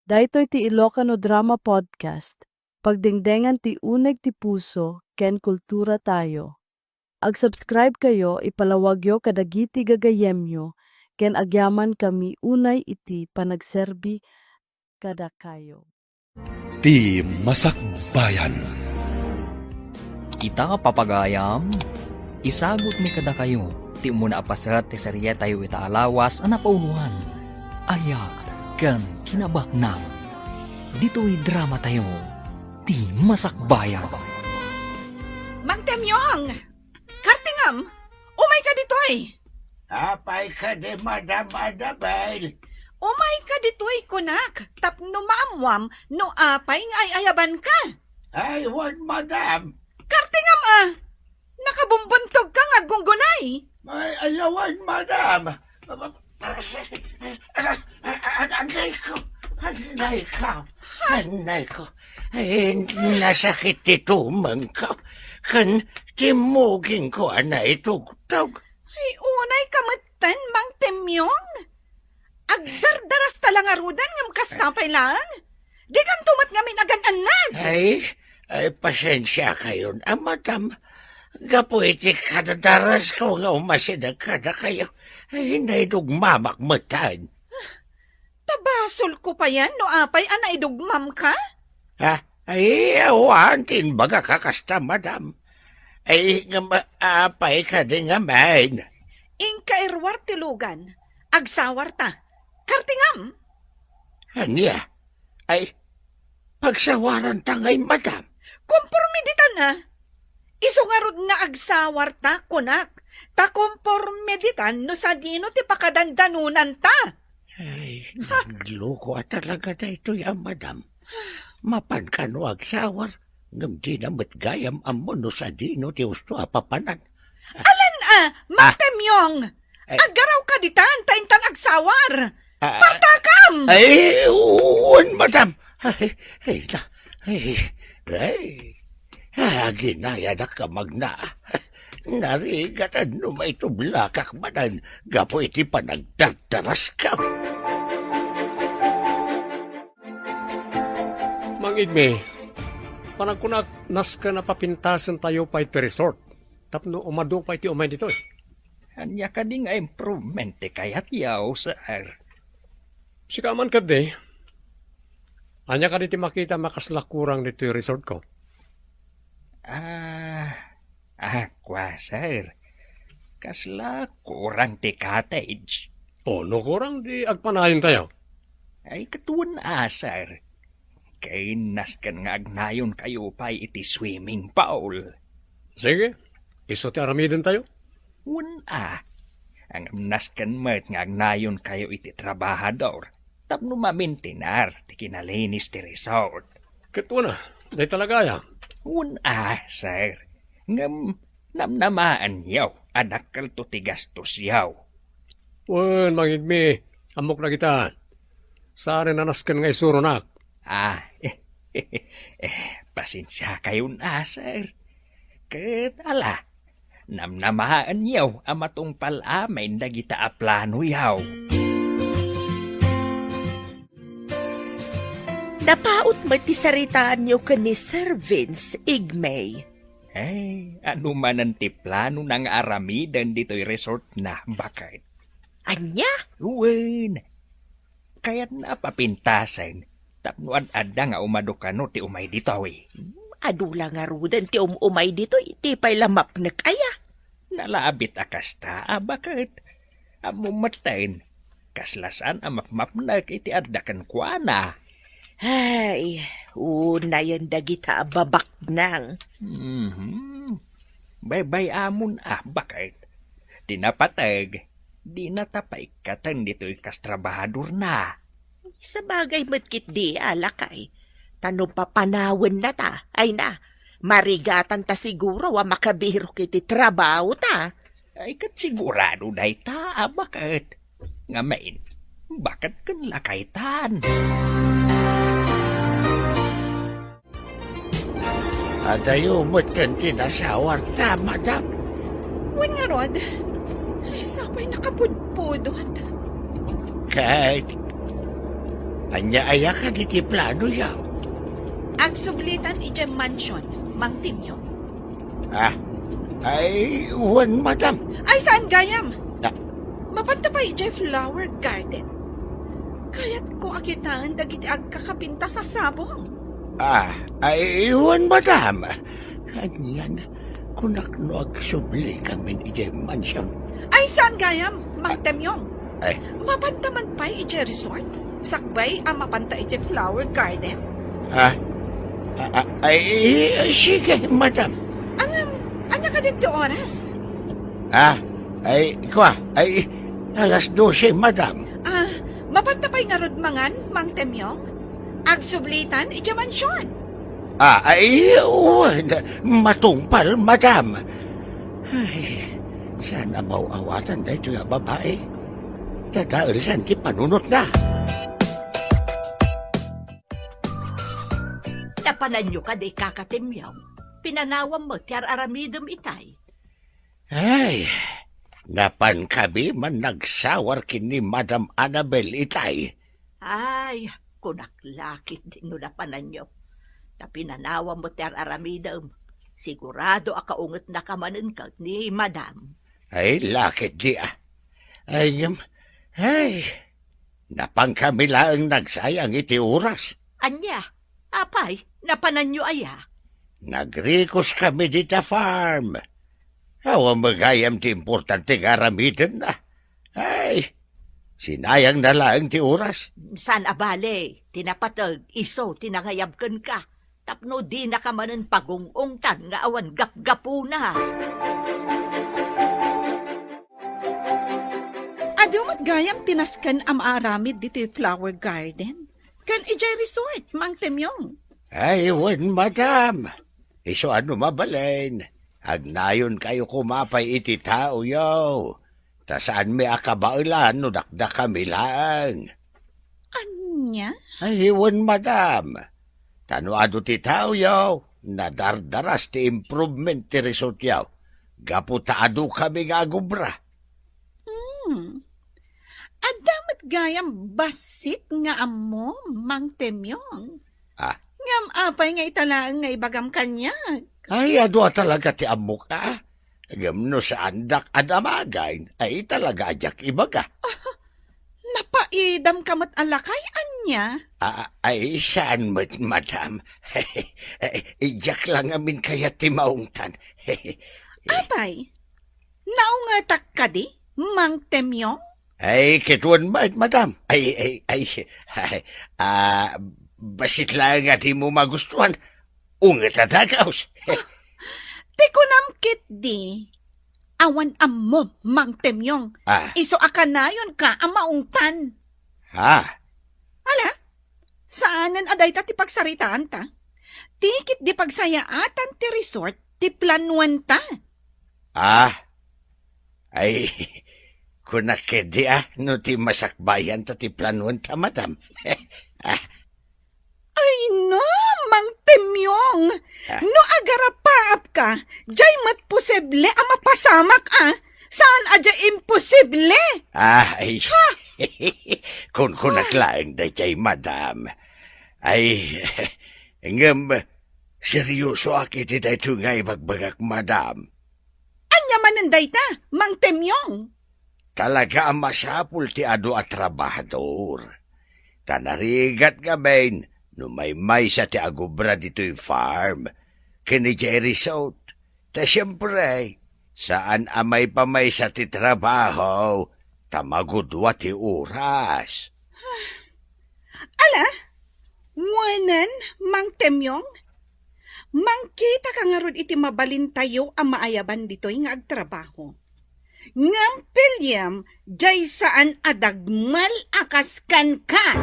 Daytoy ti Ilocano Drama Podcast. Pagdingdengan ti uneg ti puso, ken kultura tayo. Ag-subscribe kayo, ipalawagyo kadagiti gagayemyo, ken agyaman kami unay iti panagserbi kada kayo. Ti Masakbayan. Ita papagayam, isagot mi kada kayo, ti umuna apasat ti sariya tayo ita alawas ana pauluhan. Aya, kan kinabaknam. Dito'y drama tayo, ti Masakbayan. Mang Temyong! Kartingam! Umay ka ditoy! Apay ka di Madam Annabel. Umay ka ditoy, kunak! Tapno maamwam, no apay nga ay ayaban ka! Ay, wan Madam. Kartingam Nakabumbantog ka nga gunggunay! May alawan Madam. Anay ko. Ay, nasakit itumang ko. Kan timugin ko anay tugtog. Ay, unay kamatan, Mang Temyong! Agdardaras talang arudan ngam kastapay lang! Di kan tumat ngamin agan anad! Ay, pasensya kayo na, Madam. Gapo iti kadadaras ko nga umasidag kada kayo. Ay, naidugmamakmatan. Tabasol ko pa yan, no apay anay dugmam ka? Ha? Ay, awan, tinbaga kakasta, Madam. Ay, apay ka din nga man. Ingka irwar tilugan, agsawar ta. Kartingam! Anya? Ay, pagsawaran tangay, Madam. Kompormiditan na. Isungarod nga agsawar ta, kunak. Ta kompormiditan no sa dino ti pakadandanunan ta. Ay, nagloko talaga na ito yan, Madam. Mapan ka no agsawar. Ngam di na matgayam amo no sa dino ti usto apapanan. Alan Mang Temyong! Ay. Agaraw ka ditan, taintan agsawar. Ah, Patakam! Ay, uwan, Madam. Ginaya na ka magna. Narigatan no may tublakak manan. Gapo iti panagdardaras ka. Mangigme, panagkunak nas ka na papintasan tayo pa iti resort. Tapno umado pa iti umay dito eh. Anya ka di nga improvement ti kayat yaw sir. Sikaman ka di. Anya ka diti makita makaslakurang dito yung resort ko. Kwa sir. Kasla kurang ti cottage. O, no kurang di agpanayon tayo. Ay katuan sir. Kay naskan nga agnayon kayo pa iti swimming pool. Sige, iso ti aramidin tayo. Ang naskan met nga agnayon kayo iti trabahador. Tapno mamintinar ti kinalinis ti resort. Katuwa na, day talaga ya. Sir. Ngam namnamaan yaw. Anak kalto ti gastos yaw. Wan, mangigme, amok na kita. Saan na naskan nga isuro nak? Pasensya kayo sir. Ketala. Namnamaan yaw amatong palamay dagita a plano yaw. Napaot matisaritaan niyo ka ni Sir Vince Igmay. Ano man ang ti plano ng aramidan dito'y resort na bakit? Anya? Uwen. Kaya't napapintasan. Tapnoan ada nga umadukano ti umay dito eh. Adula nga rudan ti umay dito, iti pa'y lamap na kaya. Nalabit akasta, bakit? Amumatayin. Kaslasan amapmap na iti adakan kwa na. Ay, una yan dagita babak nang. Bay amon bakit? Tinapatag, di natapay katang dito'y kastrabahador na. Sa bagay matkit di alakay. Tanong papanawan na ta, ay na. Marigatan ta siguro wa makabiro kiti trabaho ta. Ay kat sigurado day ta, bakit? Ngamain, bakit kan lakaytan? Adayo mo't kan tinasawar ta, Madam. Wan nga rod, ay sabay nakapudpudot. Kahit Anya aya ka di ti plano yaw. Ag sublitan ije mansion, Mang Temyong. Ah, ay, wan, madam. Ay, saan gayam? Ah. Mapanta pa ije flower garden. Kaya't ko akitaan dagiti ag kakapinta sa sabong. Ah, ay, wan, madam. Anyan, kunak no agsubli kami ije mansion. Ay, saan gayam, Mang Temyong? Ay. Mapanta man pa ije resort. Sakbay ang mapanta ije flower garden. Ah, ay, sige, madam. Anya ka dito oras? Ah, ay, kwa, ay, alas 12, madam. Mapanta pa'y nga rodmangan, Mang Temyong? Ag sublitan ije mansyon. Ah, ay, wan, matungpal, madam. Ay, sana mauawatan na ito yung babae. Tadaal san ti panunot na. Napanan nyo ka di kakatimyaw. Pinanawam mo tiyar aramidom itay. Ay, napan kami man nagsawar kini Madam Annabel itay. Ay, kunaklakit din no napanan nyo. Ta pinanawam mo tiyar aramidom. Sigurado akaungot na kamanin ka ni Madam. Ay, lakit di ah. Ay, napang kami lang nagsayang iti oras. Anya, apay, napanan nyo aya. Nagrikos kami dita farm. Awa magayam ti importante garamitin na. Ay, sinayang na lang ti oras. San abale, tinapatag, iso, tinangayabkan ka. Tapno di na kamanin pagungungtan nga awan gap-gapuna. Adumat gayam tinaskan am aramid dito yung flower garden. Kan ije resort, Mang Temyong. Ay, wan, madam. Iso ano mabalain. Agnayon kayo kumapay iti tao yaw. Ta saan may akabailan no dakda kami lang. Anya? Ay, wan, madam. Tanuado ti tao yaw. Nadardaras ti improvement ti resort yaw. Gaputaado kami nga agubra. Adamat gayam basit nga amo, Mang Temyong. Ah. Ngam apay nga italaang nga ibagam kanya. Ay, adwa talaga ti amok ah. Gamno sa andak adamagain, ay talaga ajak ibaga. Napaidam kamat alakay, anya. Ay, saan madam? Ijak lang amin kaya timaungtan. Apay, naungatak ka di, Mang Temyong? Ay, kituan ba, madam? Basit lang at mo magustuhan. Ungat atagaws. Di ko namkit di. Awan amo, Mang Temyong. Iso akanayon ka ang maungtan. Ala, saanan aday ta ti pagsaritaan ta? Tikit di pagsayaatan ti resort, ti planuan ta. Ay, kunakedi no ti masakbayan ta ti planuan ta, madam. Ay no, Mang Temyong. No agarapaap ka, jay mat posible ang mapasamak Saan adya imposible? Ay, kung kunaklaang da jay, madam. Ay, ngam, seryoso akiti da ito nga ibagbagak, madam. Anya mananday ta, Mang Temyong. Talaga ang masapul ti ado at trabahador. Tanarigat nga bain, no may sa ti agubra dito'y farm, kini Jerry South. Ta siyempre, saan amay pamay sa ti trabaho, tamagudwa ti oras. Ala, wanan, Mang Temyong. Mangkita ka nga ron iti mabalin tayo ang maayaban dito'y nga agtrabaho. Ngam pilyam, jay saan adagmal akaskan ka.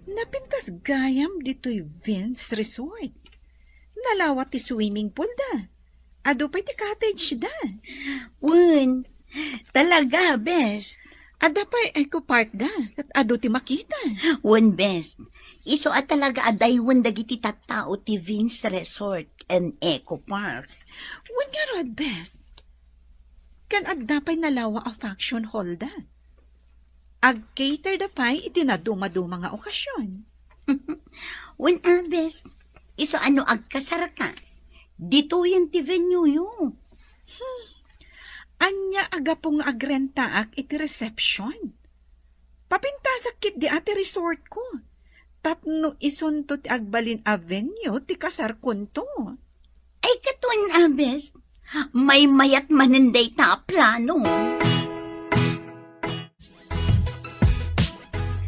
Napintas gayam dito'y Vince Resort. Nalawat ti swimming pool da. Ado pa'y ti cottage da. Talaga, best. Ada pa'y eco park da. At ado ti makita. Best. Iso at talaga adaywan dagiti tattao ti Vince Resort and Eco Park. Nga rod best. Kan agdapay nalawa a function hall da. Ag-cater da pa'y itinaduma-duma nga okasyon. Wen abes, iso ano agkasar ka? Dito yung ti venue yun. Anya aga pong agrentaak iti reception. Papintasakit di ati resort ko. Tapno isunto ti Agbalin Avenue ti kasar kunto. Ay katuan abes, may mayat maninday ta plano.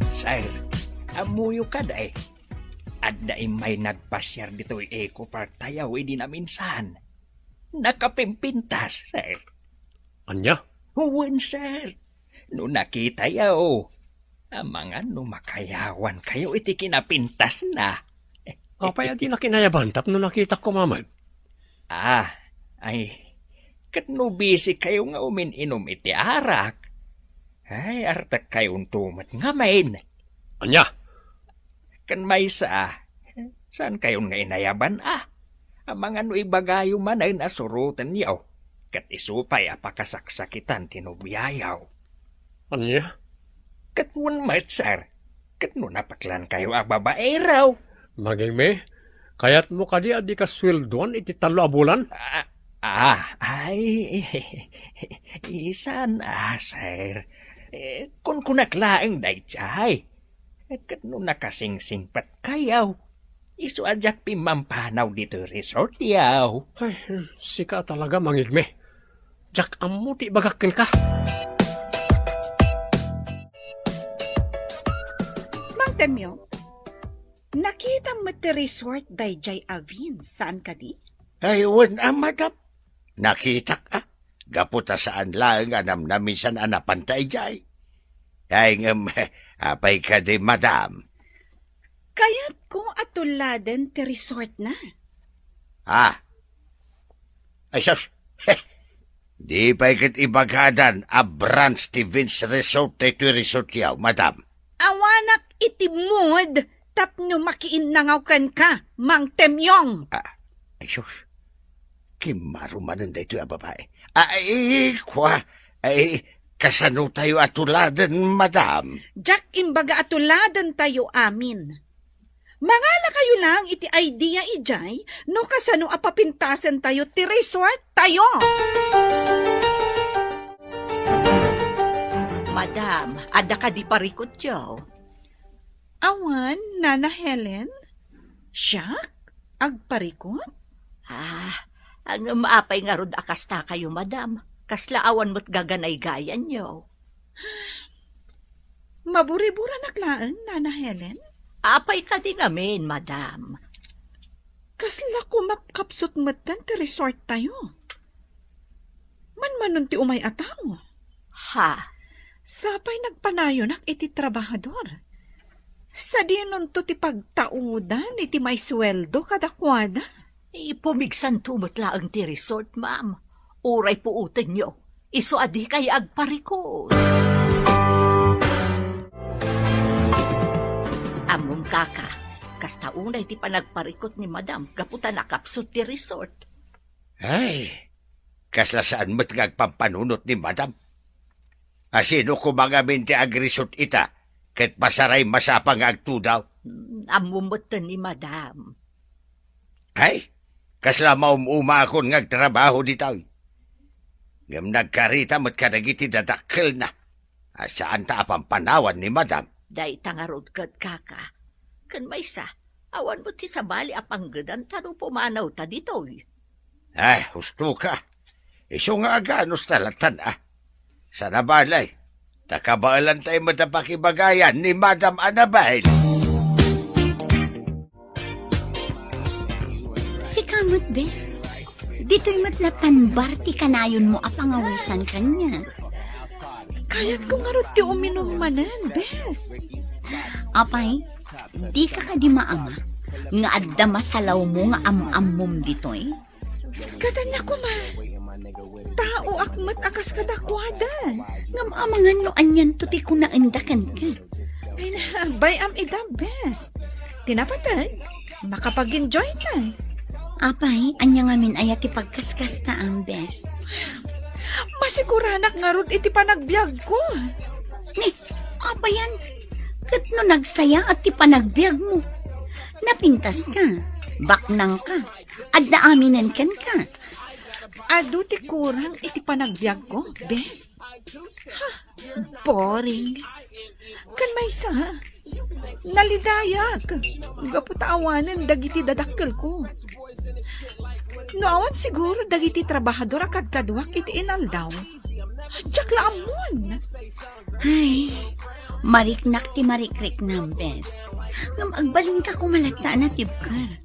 Sir, amuyo ka da eh. At daim may nagpasyar dito Eco Park tayaw di na minsan. Nakapimpintas, sir. Anya? Huwin, sir. No nakita yaw. Amang ano makayawan kayo iti kinapintas na. Apay ati na kinayaban tapno nakita ko mamay. Ay, katno busy kayo nga umininom iti arak. Ay, artak kayong tumat nga main. Anya? Kan may saan kayon nga inayaban Amang ano ibagayo man ay nasurutan yaw. Kat isupay apakasaksakitan tinubiyayaw. Anya? Kat nun mat, sir. Kat nun napaklan kayo babae raw. Maging kayat mo kadi adi ka sweldoan iti 3 a bulan? Isan sir. Kung kunaklaang day chay. Kat nun nakasingsingpat kayaw. Isu ajak pimampanaw dito resort yaw. Ay, sika talaga mangigme. Jak amo ti bagakin ka. Mang Temyo, nakita mo ti resort day Jay Avin. Saan ka di? Ay, wen madam. Nakita ka. Gaputa saan lang anam na minsan anapantay jay. Ay, apay ka di, madam. Kaya't ko atuladen ti resort na. Ay, sus. Di pa ikit ibagadan a branch ti Vince Resort ito resort yaw, madam. Awanak iti mood, tapno makiinnangaw kan ka, Mang Temyong. Ay, sus. Kimarumanan da ito yung babae. Ay, kasano tayo atuladan, madam? Jack imbaga atuladen tayo amin. Mangala kayo lang iti idea ijay, no kasano apapintasan tayo ti resort tayo. Madam, ada ka di parikot yaw. Awan, Nana Helen? Siyak? Agparikot? Ang maapay nga rod akasta kayo, madam. Kaslaawan mo't gaganay-gayan yaw. Maburi-bura naklaan, Nana Helen? Apay ka di ngamin, madam. Kasla ko mapkapsot matan ti resort tayo. Man ti umay ataw. Sapay nagpanayonak iti trabahador. Sa dinon to ti pagtaudan iti may sweldo kadakwada. Pumigsan tumot laang ti resort, ma'am. Uray puutin nyo. Iso adi kay agparikot. Among kaka, kasta unay ti panagparikot ni madam, gaputa nakapsot ti resort. Ay, kasla saan mo't ngagpampanunot ni madam? Asino ko mga minti agrisot ita, ket pasaray masapang agtudaw? Amumot ni madam. Ay, kasla maumuma akong ngagtrabaho ditaw. Ngam nagkarita mo't kadagiti dadakkel na. Saan ta apampanawan ni madam? Day tangarod kat kaka. Kan may awan mo ti sabali apanggadan tano pumanaw ta ditoy. Ay, husto ka. Iso nga aganos talatan Sa nabalay, takabaalan tayo matapakibagayan ni Madam Annabelle. Si kamot bes, dito'y matlatan barti kanayon mo apangawisan kanya. Kayat ko nga ron ti uminom manan, bes. Apay, di ka di maama, nga adda masalaw mo nga am-ammom dito'y. Kadanya ko tao akmat akas kadakwada. Ngam amangan no anyan to ti kunaandakan ka. Ay na, bay am ida best. Tinapatag, makapag-enjoy ka. Apay, anya nga min ayat ti pagkaskas ta ang best. Masiguranak nga rod iti panagbiag ko. Ni, apa yan? Kat no nagsaya at ti panagbiag mo. Napintas ka, baknang ka, at naaminan kan ka. Ado ti kurang iti panagbiag ko, best. Ha, boring. Kan may sa, nalidayak. Gaputaawanan dagiti dadakkel ko. Noawan siguro dagiti trabahador akad kadwak iti inaldaw. Diyak laamon. Ay, mariknak ti marikrik ng best. Ngam agbalin ka kumalata na tibkar.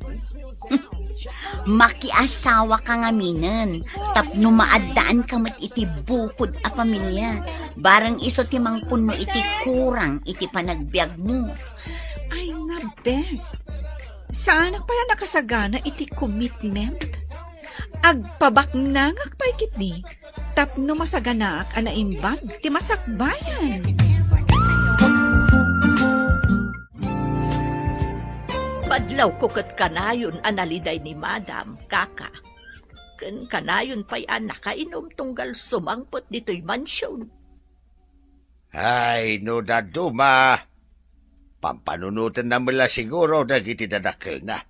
Makiasawa ka nga minen. Tapno maaddaan ka mat iti bukod a pamilya. Barang iso ti mangpun mo iti kurang iti panagbiag mo. Ay na best. Saan pa yan nakasagana iti commitment? Agpabaknang agpaikit ni. Tapno masaganaak anaimbag ti masakbayan. Madlaw ko kat kanayon analiday ni Madam, kaka. Kan kanayon pa'y nakainom tunggal sumangpot dito'y mansyon. Ay, no daduma. Pampanunutan na mula siguro dagiti dadakkel na.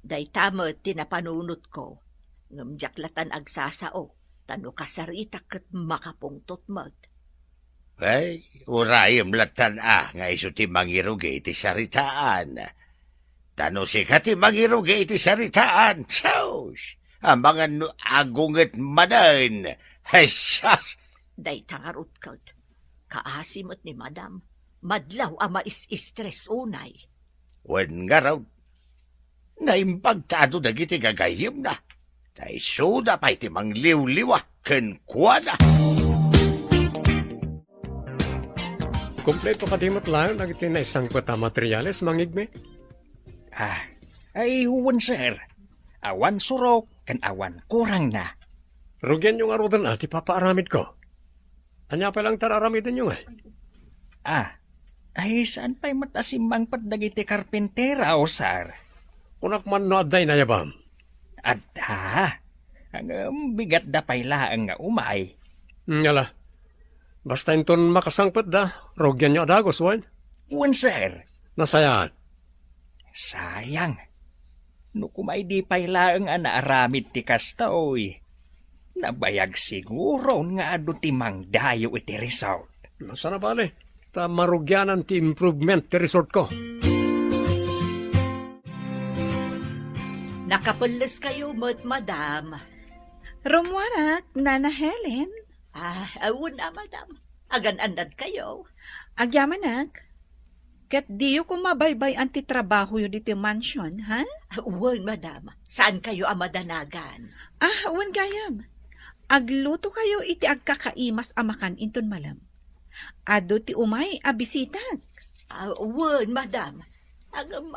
Day tamo tinapanunot ko. Ngamjaklatan agsasao. Tano kasarita kat makapungtot mag. Ay, urayam latan nga iso ti mangirugi iti saritaan. Tano si kati mangirugi iti saritaan. Sos! Ang mga agunget madan. Ay, sos! Day tangarot kat. Kaasimot ni Madam. Madlaw ama is-stress unay. Wen nga raw. Naimbagtado dagiti gagayim na. Dahil suda pa iti mangliw-liwa ken kuwana. Kompleto ka dimot lang ang iti na isang kwata materyales, mangigme. Ay huwan sir. Awan surok kan awan kurang na. Rugyan yung arudan ati papaaramid ko. Anya pa lang tararamidin yung ay. Ay saan pa'y matasimang patdagiti karpentera o sir? Kunak man no aday na yabam. Ang bigat da pa'y laang nga umay. Ngala. Basta inton makasangpet da, rogyan nyo adagos, wan? Uwan sir. Nasayaan. Sayang. No kumay di pa'y laang anaaramid ti kasta oy. Nabayag siguro nga ado ti mangdayo iti resort. Sana bale, ta marugyanan ti improvement ti resort ko. Nakapulis kayo, Madam. Rumwarak, Nana Helen. Awun na, Madam. Agan-andad kayo. Agyamanak. Kat diyo kung mabaybay anti trabaho yun dito mansion, ha? Uwan, Madam. Saan kayo amadanagan? Wan gayam. Agluto kayo iti agkakaimas amakan inton malam. Ado ti umay abisitak. Uwan, Madam.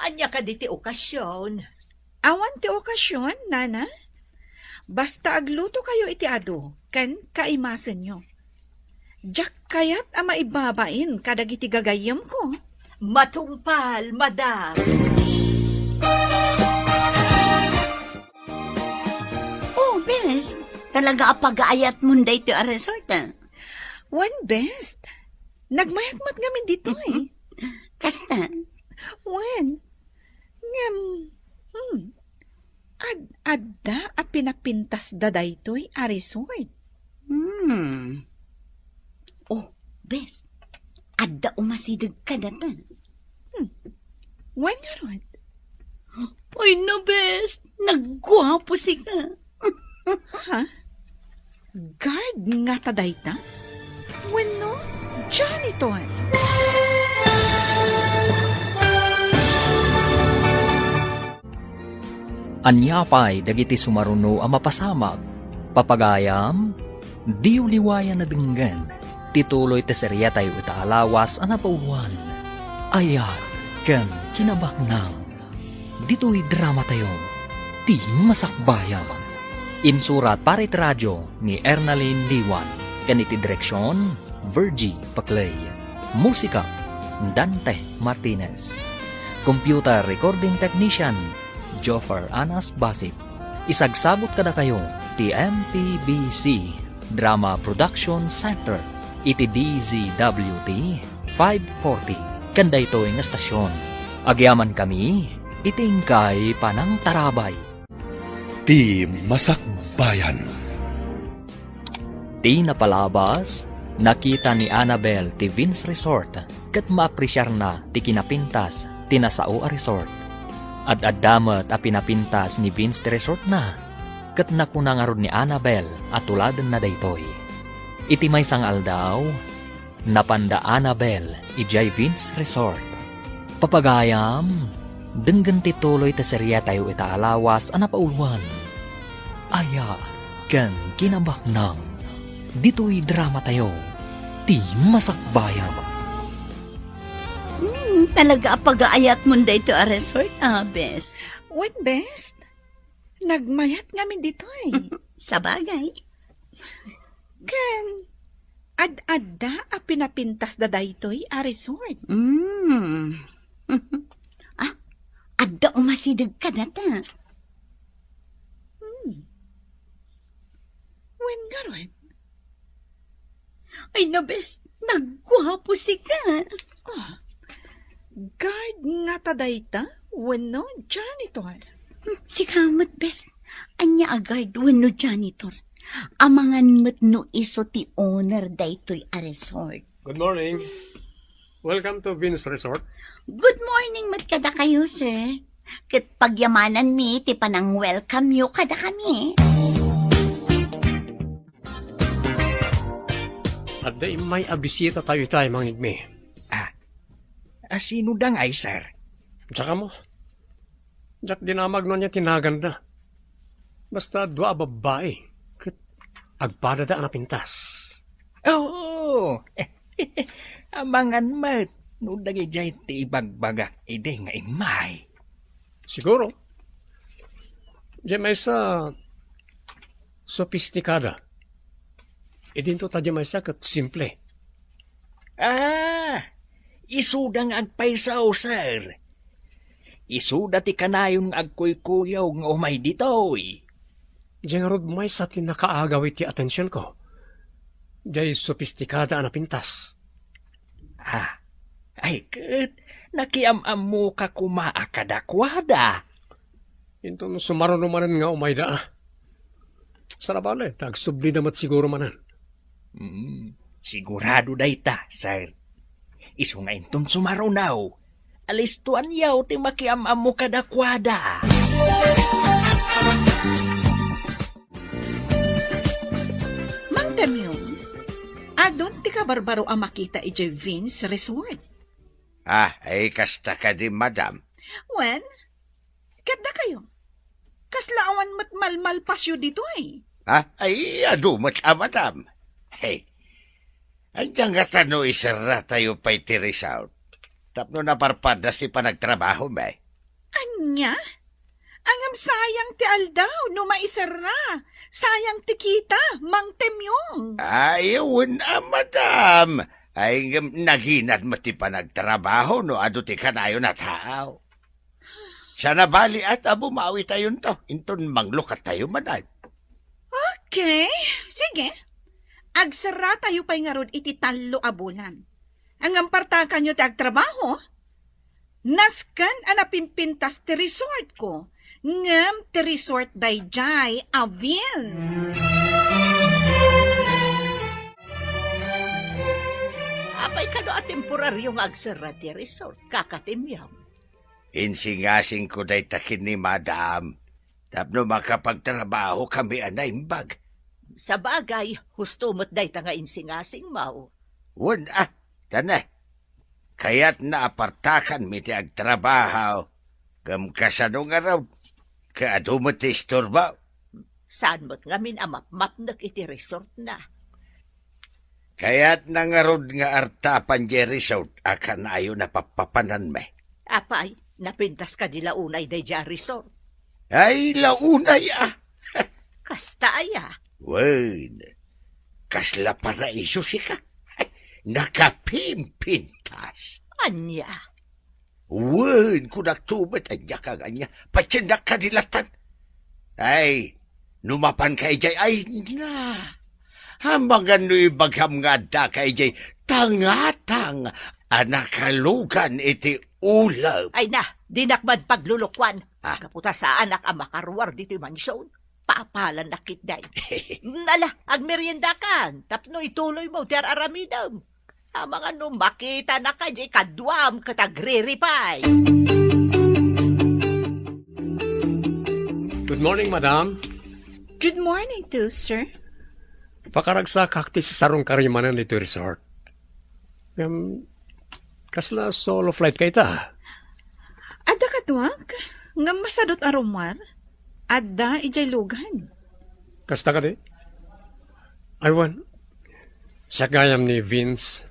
Anya ka diti okasyon. Awan ti okasyon, Nana. Basta agluto kayo iti ado, kan kaimasan nyo. Diyak kayat ang maibabain kadagiti gagayam ko. Matumpal, Madam. Oh, best. Talaga apag-aayat mo day to a resort, One best. Nagmayagmat ngamin dito eh. Kasta? When? Adda a pinapintas da daytoy a resort. Oh, best. Adda umasidag ka data. When nga ron? Ay na, best. Nagguwapo si ka. Ha? Guard nga ta dayta? When no? Janitor. Anyapay dagiti sumaruno ang mapasamag. Papagayam, di uliwayan na dinggan. Tituloy teserya tayo itaalawas ang napauluan. Ayat ken kinabaknang. Dito'y drama tayo. Di masakbayan. Insurat para iti radyo ni Ernalyn Liwan. Kaniti direksyon, Virgie Paclay. Musika, Dante Martinez. Computer Recording Technician, Joffer Anas Basit. Isagsabot kada kayo, TMPBC Drama Production Center, iti DZWT 540, kanday to'y nga stasyon. Agyaman kami, itingkay panang tarabay. Ti Masakbayan. Ti napalabas, nakita ni Annabel ti Vince Resort, kat maapresyar na ti kinapintas ti Nasao a Resort. Ad-addamat a pinapintas ni Vince ti Resort na, kat nakunangarod ni Annabel at tuladan na daytoy. Iti may sangal daw, napanda Annabel ijay Vince Resort. Papagayam, denggan tituloy ta serya tayo itaalawas a napauluan. Aya, kan kinabaknang, dito'y drama tayo, ti Masakbayan. Talaga pag-aayat mo dito a resort, bes. What best? Nagmayat ngamin dito eh. Sa bagay. Ken, ad-adda a pinapintas da daytoy a resort. Adda umasidag ka na ta. When garon? Ay na, bes. Nagwapo si ka. Guard nga ta dayta? Wano, janitor. Si kamot, bes. Anya agad wano janitor. Amangan mo't no iso ti owner daytoy a resort. Good morning. Welcome to Vince Resort. Good morning, mat kada kayo, sir. Kat pagyamanan mi, ti panang welcome you kada kami. At day may abisita tayo mangigmi. Sino dang ay, sir? Tsaka mo. Jack dinamag no niya tinaganda. Basta dua babae. Kat agpadada na pintas. Oo. Amangan mat, no dagijay ti ibagbagak ide nga imay. Siguro. Diyan may sa sophisticada. Idinto ta diyan may sa kat simple. Isudang agpaisaw, sir. Isuda ti kanayon agkuy-kuyaw nga umay ditoy. Diyan rod may sa tinakaagaw iti atensyon ko. Diyan sophisticada na pintas. Ay kat, nakiam-am mo ka kumaakadakwada. Ito sumaro naman nga umay da. Sarabale, tagsubli namat siguro manan. Sigurado dayta, sir. Isu nga inton sumarunaw. Alistuan yaw ti makiam-am mo kadakwada. Mang Temyong, adon ti ka barbaro ang makita ijay Vince Resort. Ay kasta ka di, madam. When? Kada kayo. Kaslaawan mat malmalpasyo dito eh. Ay, adumat madam. Hey, andiyan nga tano isara tayo pa'y tirisaw. Tapno naparpadas ti panagtrabaho, may. Anya? Angam sayang ti aldaw no maisara. Sayang ti kita, Mang Temyong. Ayun, madam. Ay, naginad mo ti panagtrabaho no ado ti kanayo na tao. Sa nabali at bumawi tayo to. Inton manglukat tayo manad. Okay, sige. Agsara tayo pa'y nga ron iti talo a bulan. Ang ampartakan nyo ti agtrabaho, naskan anapimpintas ti resort ko. Ngam ti resort dayjay a Vince. Apay ka no a temporaryong agsara ti resort, kakatimyam. Insingasing ko day takin ni madam. Tapno makapagtrabaho kami anaimbag. Sa bagay, husto mo't day nga insingasing mao. Wan, tanay. Kaya't naapartakan mi ti agtrabaho. Kamkasano nga raw. Kaado mo ti istorba. Saan mo't ngamin amap-map iti resort na. Kaya't nangarod nga artapan di resort akan ayo napapapanan me. Apay, napintas ka nila unay day dya resort. Ay, launay Kasta aya. Wan, kasla para iso si ka. Nakapimpintas. Anya. Wan, kung nagtubat, anya ka ganya, patsindak ka dilatan. Ay, numapan ka ijay, ay na. Hambangan no ibagham nga da kay jay tangatang anakalugan iti ulap. Ay na, dinakbad paglulukwan. Ah. Kaputa sa anak ang makaruwar dito mansyon. Papalan na kitday. Nala, ag merienda kan. Tapno ituloy mo, ter aramidam. Ang mga nung makita na ka, jay kadwam katagriripay. Good morning, madam. Good morning too, sir. Pakaragsa kakti sa sarong karimanan dito resort. Kasla solo flight kay ta. Ada ka tuwag? Nga masadot arumar? Ada ijay lugan. Kasta ka di? Aywan. Sa gayam ni Vince.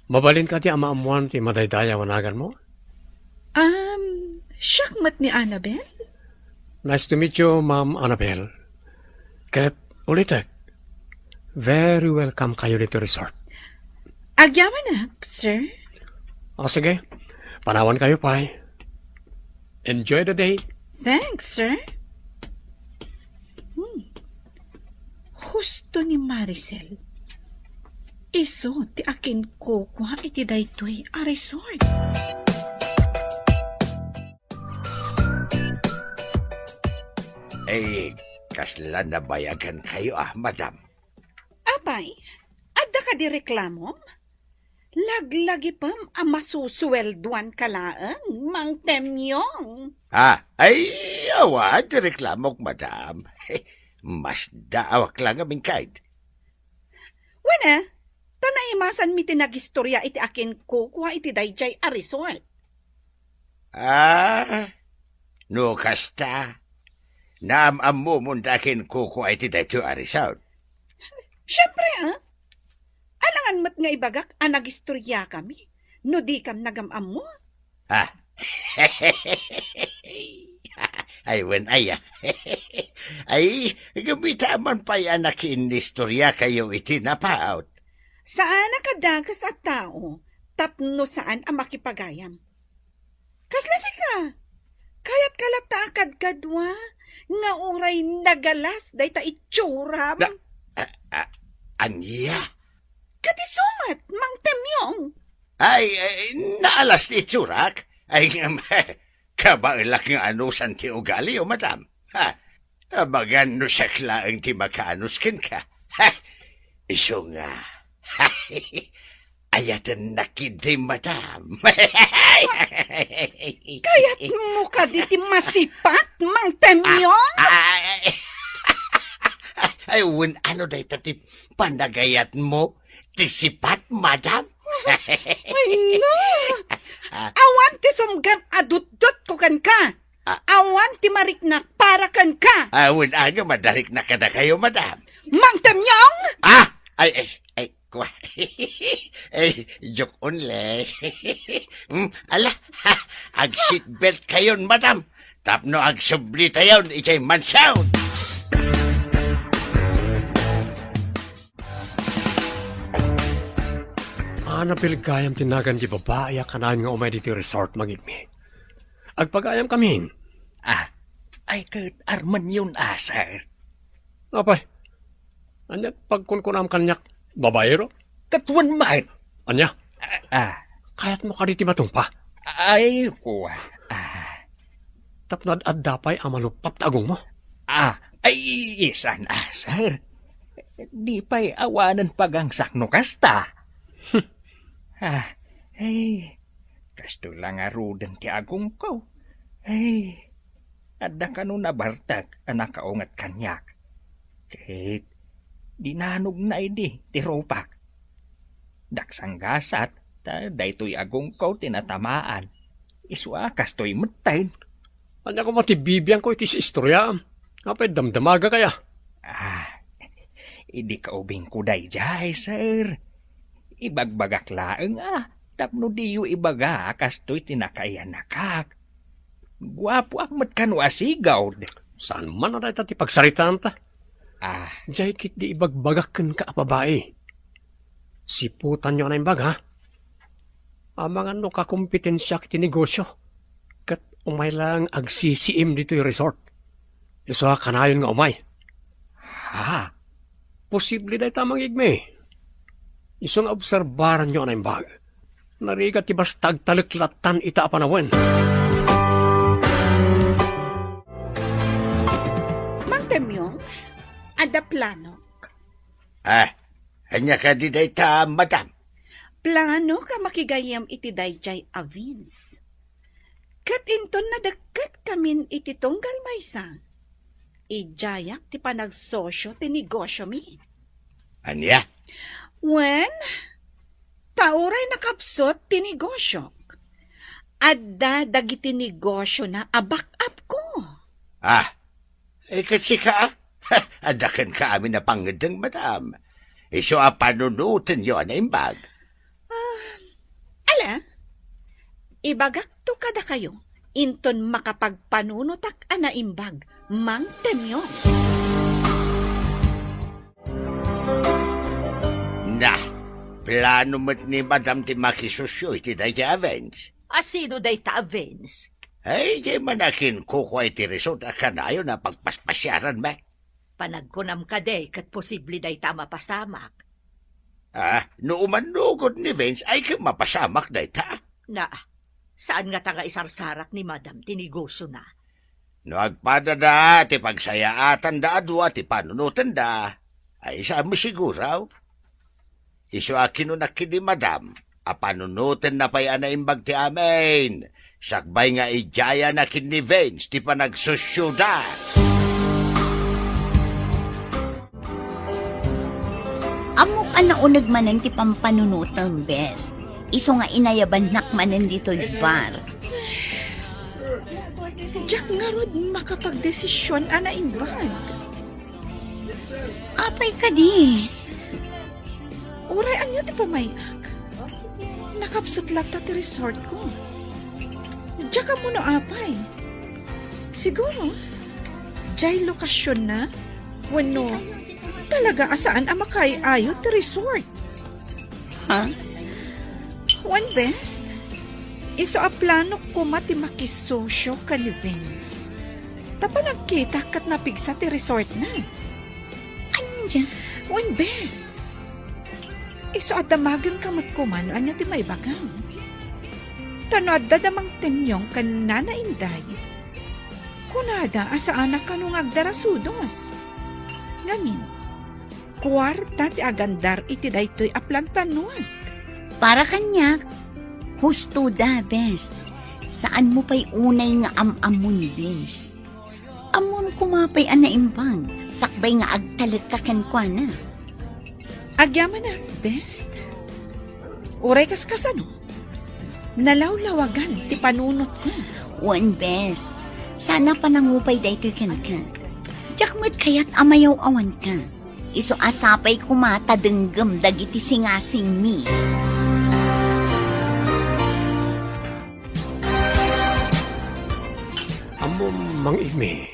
Mabalin ka ti amaamuan ti madaydaya wanagan mo? Syakmat ni Annabel? Nice to meet you, Ma'am Annabelle. Kahit ulitek, very welcome kayo dito resort. Agyaman na, sir. O sige, panawan kayo pa. Enjoy the day. Thanks, sir. Husto ni Maricel. Iso ti akin kukuha iti daytoy a resort. Kasla nabayagan kayo madam. Abay, ada ka di reklamo? Laglagi pam ang masusuwelduan kalaang, Mang Temyong. Awa, di reklamok madam. Mas daawak lang aming kahit. Wana, tanaimasan mi tinagistorya iti akin kukuha iti dayjay a resort. No kasta. Naam mo mundakin kukuha iti dayto a resort. Siyempre, alangan mat nga ibagak ang nagistorya kami. No di kam nagamam mo. Ay, ay, gabita man pa yan na kinistorya kayo iti napaot. Saan nakadagas at tao, tapno saan ang makipagayam. Kaslasi ka, kaya't kalatakad kadwa, nga uray nagalas day ta itsuram. Anya? Katisumat, Mang Temyong. Ay, naalas ti tsurak? Ay, kabailak nga anusan ti ugali o madam. Abagan no sakla ang ti makaanuskin ka. Iso nga. Ayatan nakidi madam. Kaya't mo ka di ti masipat, Mang Temyong. Ay, ano day tati panagayat mo? Tisipat, madam? Ay, no. Awan ti sumgan adut-dut ko kan ka. Awan ti mariknak para kan ka. Awan aga madarik na kada kayo, madam. Mang Temyong! Ay, kwa. Ay, joke only. Ala, ag seatbelt kayon, madam. Tapno ag subli tayon, ichay mansound. Napilgayam tinagan di babae kanayon nga umay dito resort magigmi. Agpagayam kami. Ay kat arman yun, sir. Apay, anya pagkunkunam kanyak babae ro? Katwan man. Anya, kayat mo ka diti matumpa. Ay, kuwa. Tapno at dapay amalupap tagong mo. Ay, isan, sir. Di pa'y awanan pagang sakno kasta. Ay, kasto lang arudan ti agong ko. Ay, adda ka nun nabartag anak kaungat kanyak. Kahit, dinanog na idi, ti ropak. Daksang gasat, daytoy agong ko tinatamaan. Iswa, kastoy matayin. Anya ko matibibiyang ko itis istorya. Kapay damdamaga kaya. Idi ka ubing kuday jay, sir. Ibagbagak laeng tapno diyo ibaga kastoy tinakayan nakak. Guwapo ak matkanwa sigaw. Saan man na dahil ti pagsaritaan ta? Jay kit di ibagbagakan ka babae. Siputan nyo na yung baga. Amangan no kakompetensya kiti negosyo. Kat umay lang agsisiim dito yung resort. Iso kanayon nga umay. posible day tamang igme. Iso nga obserbaran nyo na imbag. Narigat ti bastag taliklatan ita apanawen. Mang Temyong, ada plano. Hanya ka di day ta, madam. Plano ka makigayam iti dayjay a Vince. Kat inton na dagkat kamin iti tunggal maysa. Ijayak ti panagsosyo ti negosyo mi. Anya? When? Tauray nakapsot ti negosyo. Adda dagiti negosyo na abak-up ko. Kasi ka, adakan ka amin na pangadang, madam. Iso panunutin yun na imbag. Ala, ibagak to kada kayo. Inton makapagpanunutak ana imbag, Mang Temyong. Plano mo't ni madam ti makisusyo iti day ti Avens. Sino day ta, Vince? Di manakin kuko iti resort akanayo na pagpaspasyaran ba? Panagkunam ka day kat posible day ta mapasamak. No umanugod ni Vince ay mapasamak day ta. Saan nga taga isarsarak ni Madam tinigosyo na? No agpadada ti pagsayaatan da adwa ti panunutan da. Ay saan mo siguraw? Iso akin nun akini madam, panunutan na pa'y anaimbag ti amin. Sakbay nga ijaya na kin ni Vince ti panagsusyuda. Amok ang naunag manan ti pampanunutan, best. Iso nga inayabanak manan dito'y bar. Diyak nga rod makapagdesisyon ana imbag. Apay ka di. Uray anya ti pamayak. Nakapsot lata ti resort ko. Diyak ka muna apay. Siguro, jay lokasyon na, wano, talaga asaan ang makaiayot ti resort. One best, iso a plano ko mati makisosyo ka ni Vince. Tapa nagkita kat napigsa ti resort na. Anya? One best, iso at damagan ka matkuman anya ti may bagang. Tano at dadamang Temyong kan nana inday. Kunada asaan na kanong agdarasudos. Ngamin, kwarta ti agandar iti daytoy aplan panuag. Para kanya, husto da, best. Saan mo pa'y unay nga amon, Vince? Amon kumapay anaimbang, sakbay nga agtalag ka kenkwana. Agyaman na, best. Uray kas kasano? Nalawlawagan ti panunot ko. One best, sana pa nangupay daytoy kenka. Jakmat kaya't amayaw awan ka. Iso asapay kumata denggem dagiti singasing mi. Amo mang igme,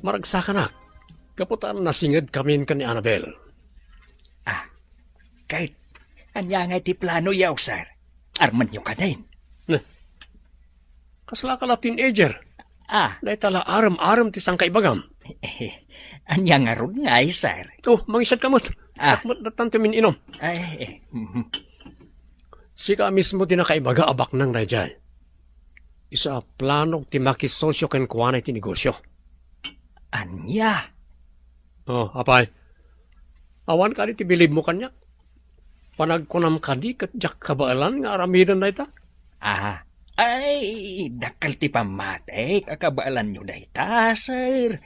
maragsakanak, kaputan nasingad kami ka ni Annabel. Kahit anya nga ti plano yaw, sir. Arman nyo ka din. Kasla ka la teenager. Dahil tala aram-aram ti sang kaibagam. Anya nga ron nga sir. Mangisat kamot. Sakmat na tanto min inom. Sika mismo ti nakaibaga abak ng rajay. Isa plano ti makisosyo ken kuwanay ti negosyo. Anya? Apay. Awan ka di ti bilib mo kanya. Panagkunam ka di kat jak kabaalan nga aramidan na ita. Dakal ti pamate, kakabaalan nyo na ita, sir.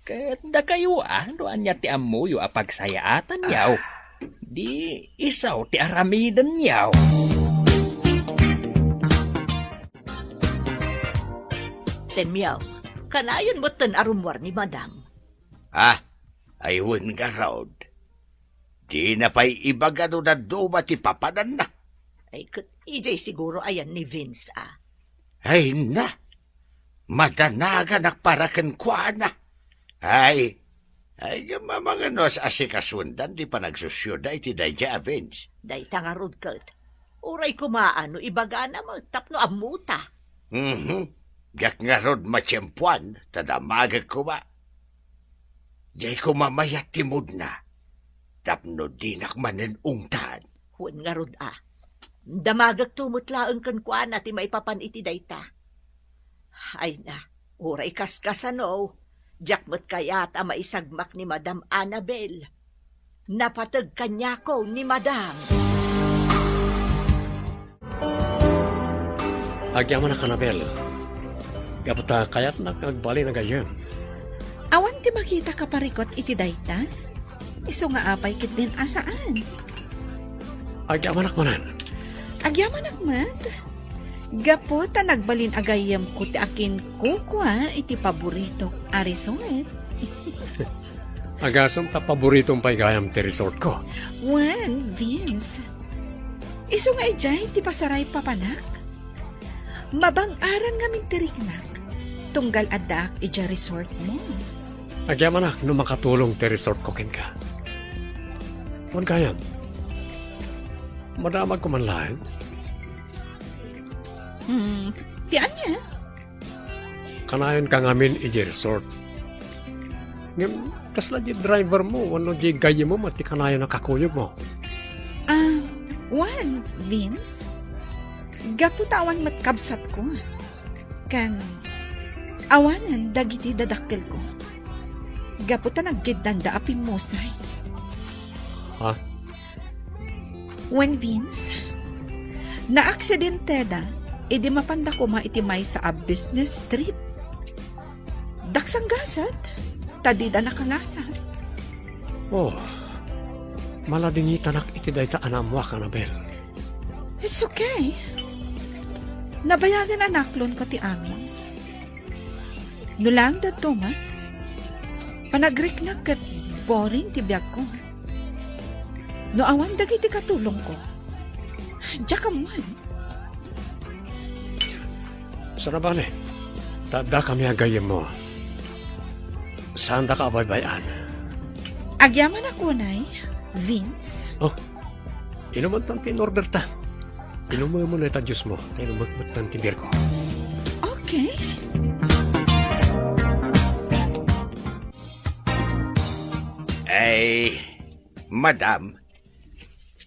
Kat da kayo ano anya ti amuyo apagsayaatan yaw. Di isaw ti aramidan yaw. Temyaw, kanayon mo tan arumwar ni Madam. Ayun nga raod. Di na pa'y ibagano na duma ti papanan na. EJ siguro ayan ni Vince, Ay na, madanaga nakparakan kwa na. Ay, mga nos asikasundan di pa nagsusyuda iti dayja Vince. Day tangarod kat. Uray kumaano ibaga na magtapno amuta. Gak nga rod matsyempuan, tadamagag kuma. Jay kumamayat timod na. Tapno dinak manen ungtan. Huwag nga rod Damagag tumutlaang kan kuan at may papan iti dayta. Ay na, uray kaskasano. Jakmat kayat ama isagmak ni Madam Annabel. Napatag kanya ko ni Madam. Agyaman na kanabel. Kaputa kayat nakagbali na gayon. Awan ti makita ka parikot iti dayta? Iso nga apay kit din asaan? Agyaman akmanan. Agyaman akmat. Gapo ta nagbalin agayam ko ti akin kukwa iti paborito a resort. Agasam ta paboritong paigayam ti resort ko. Wan, Vince. Iso nga ijay ti pasaray papanak. Mabang-aran nga min tiriknak. Tunggal adak ija resort mo. Agyaman no makatulong ti resort ko kin ka. Kung kayam. Madamag ko man lahat. Tiyan niya. Kanayon ka ngamin iji resort. Ngam, kasla di driver mo, ano di gayi mo, mati kanayon na kakuyog mo. Wan, Vince. Gaputawan matkabsat ko. Kan, awanan dagiti dadakkel ko. Gaputa naggidanda aping musay. Ha? When Vince, na-aksidente da, idi mapanda ko maitimay sa a business trip. Daksang gasat, tadida nakalasat. Oh, maladingitan ak iti dayta anamwa ka na, Bel. It's okay. Nabayagan anaklon ko ti amin. Nulang da to, ma. Panagrik-nak kat boring ti biyag ko. No awan dagiti katulong ko. Diyak ka man. Sarabane, tada kami agayim mo. Saan da ka abaybayan? Agyaman ako, Nay. Vince. Oh, inuman tan tin-order ta. Inuman mo na ita Diyos mo. Tayo magmat tan tibir ko. Okay. Ay, Madam,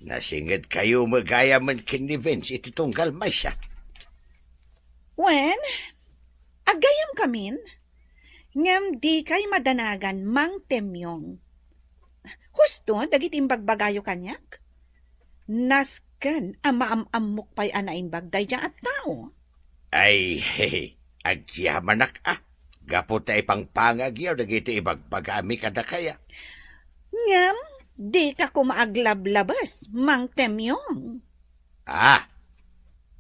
nasingid kayo magayaman kin ni Vince iti tunggal may siya. When, agayam kamin, ngem di kay madanagan mang temyong. Husto, dagit imbagbagayo kanyak. Nasken, amaam-amok pa'y anaimbag dayang at tao. Ay, agyamanak Gapo tayo pang pangagyaw, dagiti ibagbagami kada kaya. Ngem, di ka kumaaglab-labas, mang temyong.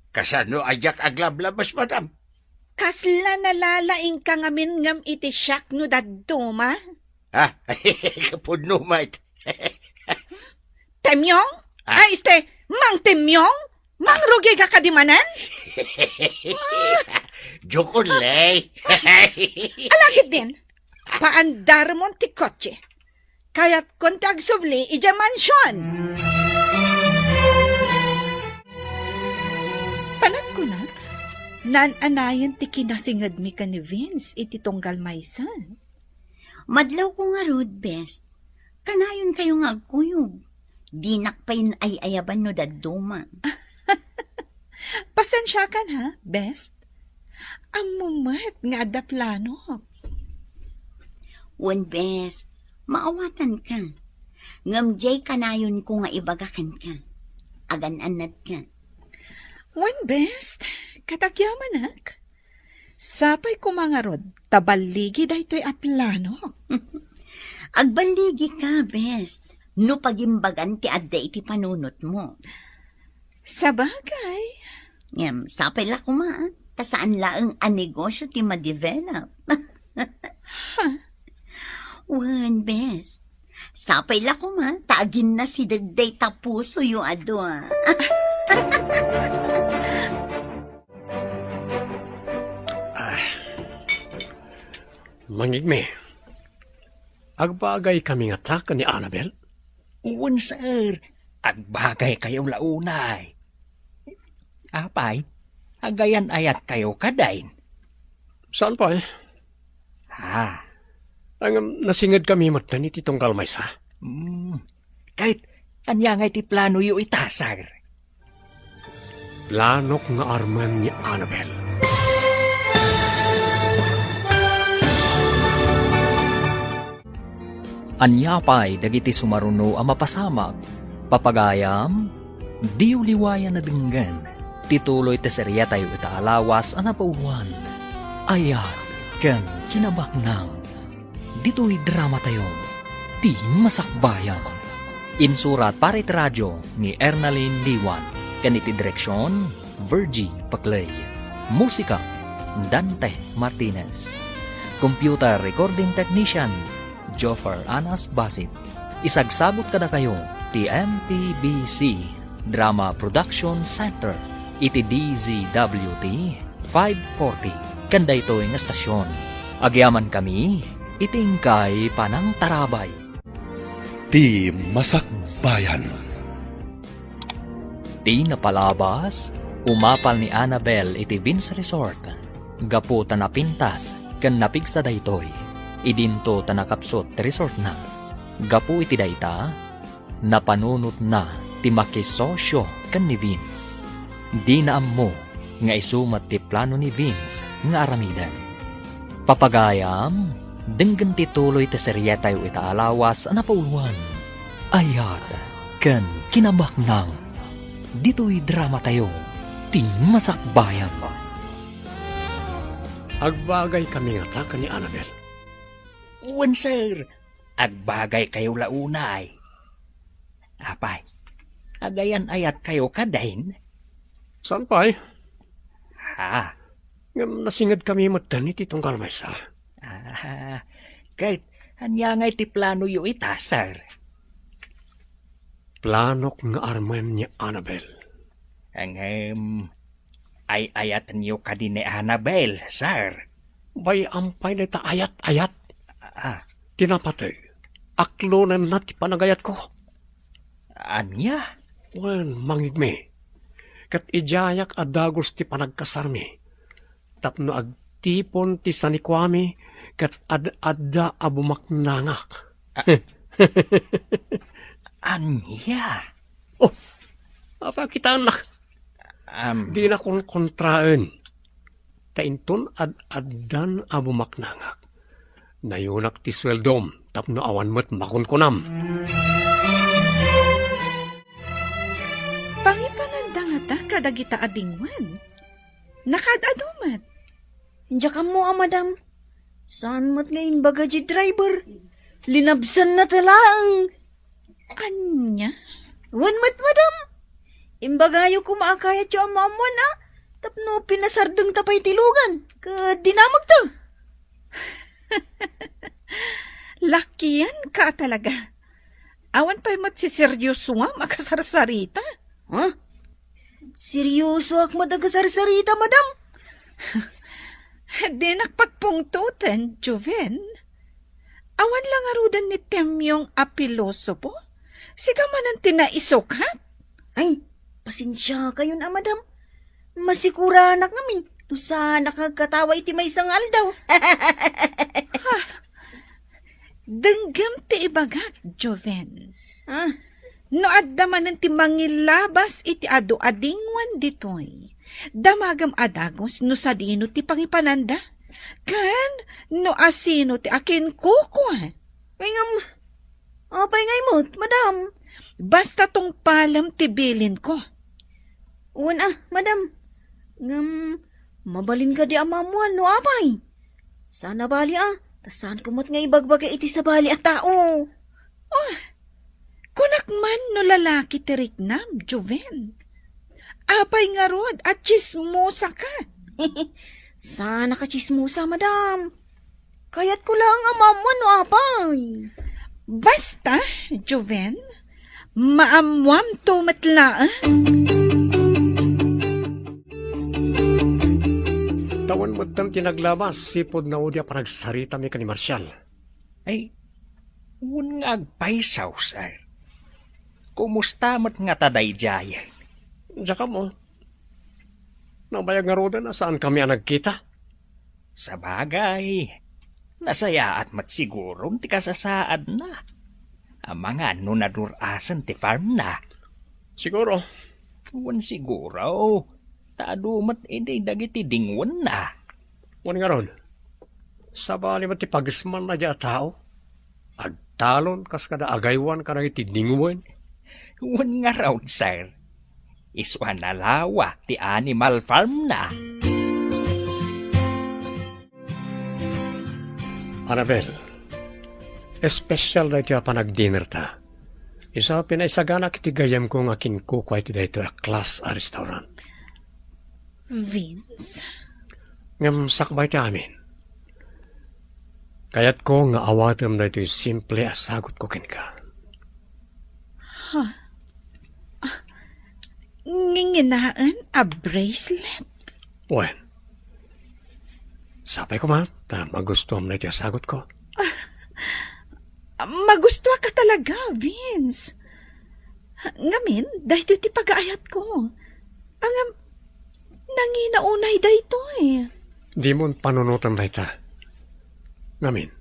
Kasano ajak aglablabas, Madam? Kasla nalalaing ka ngamin ngam iti siyak no daduma. Kapudno, mate. Temyong? Ay, mang temyong? Mang rugi ka kadimanan? Jokulay. Alakit din. Paandar mo ti kotse. Kaya't kontag subli ija mansyon. Panagkunak, nan-anayan ti kinasingad mi ka ni Vince iti tunggal maysan. Madlaw ko nga rod, best. Kanayon kayo nga agkuyog. Di nakpain ay ayaban no daduma. Pasensya kan ha, best. Amumat nga da plano. Wan, best. Maawatan ka. Ngamjay kanayon ko nga ibagakan ka. Agan-anad ka. Wan best, katagyaman Sapay ko mga rod, tabaligi daytoy a plano. Agbaligi ka, best. No pagimbagan ti adda iti panunot mo. Sabagay. Ngem, sapay la kuma. Tasaan laang a negosyo ti ma-develop. Wan, best. Sapay la kuma. Taagin na si dagday tapuso yung ado. Mangigme, agbagay kami nga taka ni Annabel? Uwan, sir. Agbagay kayo launay. Apay, agayan ayat kayo kadain. Saan pa eh? Ha? Ang nasingad kami matan iti tunggal may sa. Kahit anya nga iti plano yu itasar. Planok nga arman ni Annabel. Anya pa'y dagiti sumaruno ang mapasamag. Papagayam, di uliwayan na denggan. Tituloy te serya tayo itaalawas ang napauluan. Ayat ken kinabaknang. Dito'y drama tayo. Ti masakbayan. Insurat para iti radyo ni Ernalyn Liwan. Ken iti direksyon, Virgie Paclay. Musika, Dante Martinez. Computer recording technician, Joffer Anas Basit. Isagsagot kada kayo, ti MPBC Drama Production Center, iti DZWT 540. Kanda ito yung estasyon. Agyaman kami, itingkay panang tarabay. Ti Masakbayan. Ti napalabas, umapal ni Annabel iti Vince Resort. Gapu tanapintas, kan napigsa daytoy. Idinto tanakapsot ti resort na. Gapu iti dayta, napanunot na ti makisosyo kan ni Vince. Di na ammo nga isumat ti plano ni Vince nga aramidan. Papagayam, denggan ti tuloy ti serya tayo itaalawas ang napauluan. Ayat, ken kinabaknang. Dito'y drama tayo, ti masakbayan. Agbagay kami nga taka ni Annabel. Uwan, sir. Agbagay kayo launay. Apay, agayan ayat kayo kadahin. Saan pa eh? Ha? Nasingad kami matan iti tunggal maysa. Kahit anya nga iti plano yu itasar. Planok nga arman ni Annabel. Ang ay ayat niyo ka din ni Annabel, sir. Bay ampay na ita ayat-ayat. Tinapatay. Aklonan na ti panagayat ko. Anya? Wen, mangigme. Kat ijayak adagos ti panagkasarmi. Tapno agtipon ti sanikwami, kat adda abumaknangak. Anya? Oh, apa kita anak? Di na kong kontraan. Tainton ad-addan abumaknangak. Nayunak ti sweldom, tapno awan mo't makunkunam. Pangipanandangata kadagita adingwan. Nakadadumat. Diya ka mo, madam. Saan mo't ngayon bagaji driver? Linabsan na talang. Anya? Wan mo't, madam. Imbagayo ko maakayat yung amamon, tapno pinasardeng tapay tilugan. Dinamag to. Lakian ka talaga. Awan pa'y matsiseryoso nga makasarsarita. Ha? Seryoso ak madagasarsarita, madam? Di nakpagpungtutan, Joven. Awan lang arudan ni Temyong apiloso po. Siga man ang tinaisukat. Ay, pasensya kayo na, madam. Masikura anak ngamin. Tusa nakagkatawa iti may isang aldaw. Denggam ti ibagak, Joven. Ha? No adda man ang timangilabas iti adu adingwan ditoy. Damagam adagos no sadino ti pangipananda. Kan no asino ti akin kuko. Pingam, apay ngay mo't, madam. Basta tong palam ti bilin ko. Uwan madam. Mabalin ka di amamuan, no apay. Sana bali tasan kumot nga ibagbagay iti sa bali at tao. Kunak man no lalaki ti riknam, Joven. Apay nga rod at chismosa ka. Sana ka chismosa, madam. Kaya't ko lang amamuan, no apay. Basta, Joven, maamwam to matla. Tawan mo't tam tinaglabas, sipod na udya panagsarita mi ka ni Marcial. Ay, un nga agpaisaw, sir. Kumusta mo't nga taday jayan? Diya ka mo. Nabayag nga roda na saan kami ang nagkita? Sa bagay, nasaya at matsigurong ti kasasaad na. Ang mga nadurasan ti farm na. Siguro, Wan siguro. Taadumat edi dagiti dingwan na. wani nga ron. Sa bali man ti pagisman na dya tao. Agtalon kas kada agaywan ka na itidingwan. Wan nga raw, sir. Iswa na lawa ti animal farm na. Annabel, espesyal na ito panag-dinner ta. Isa pinaisagana kiti gayam ko nga kinkukway ti dito a class a restaurant. Vince, Ngam sakbay ti amin. Kayat ko nga awatem na ito simple asagot ko ken ka. nginginaan a bracelet? Wen, sapay ko ma, ta magustuhan na ito asagot ko. Magustuha ka talaga, Vince. Ngamin, dahil ti pag-aayat ko. Ang nanginaunay dahito eh. Di mo panunutan na ita. Ngamin,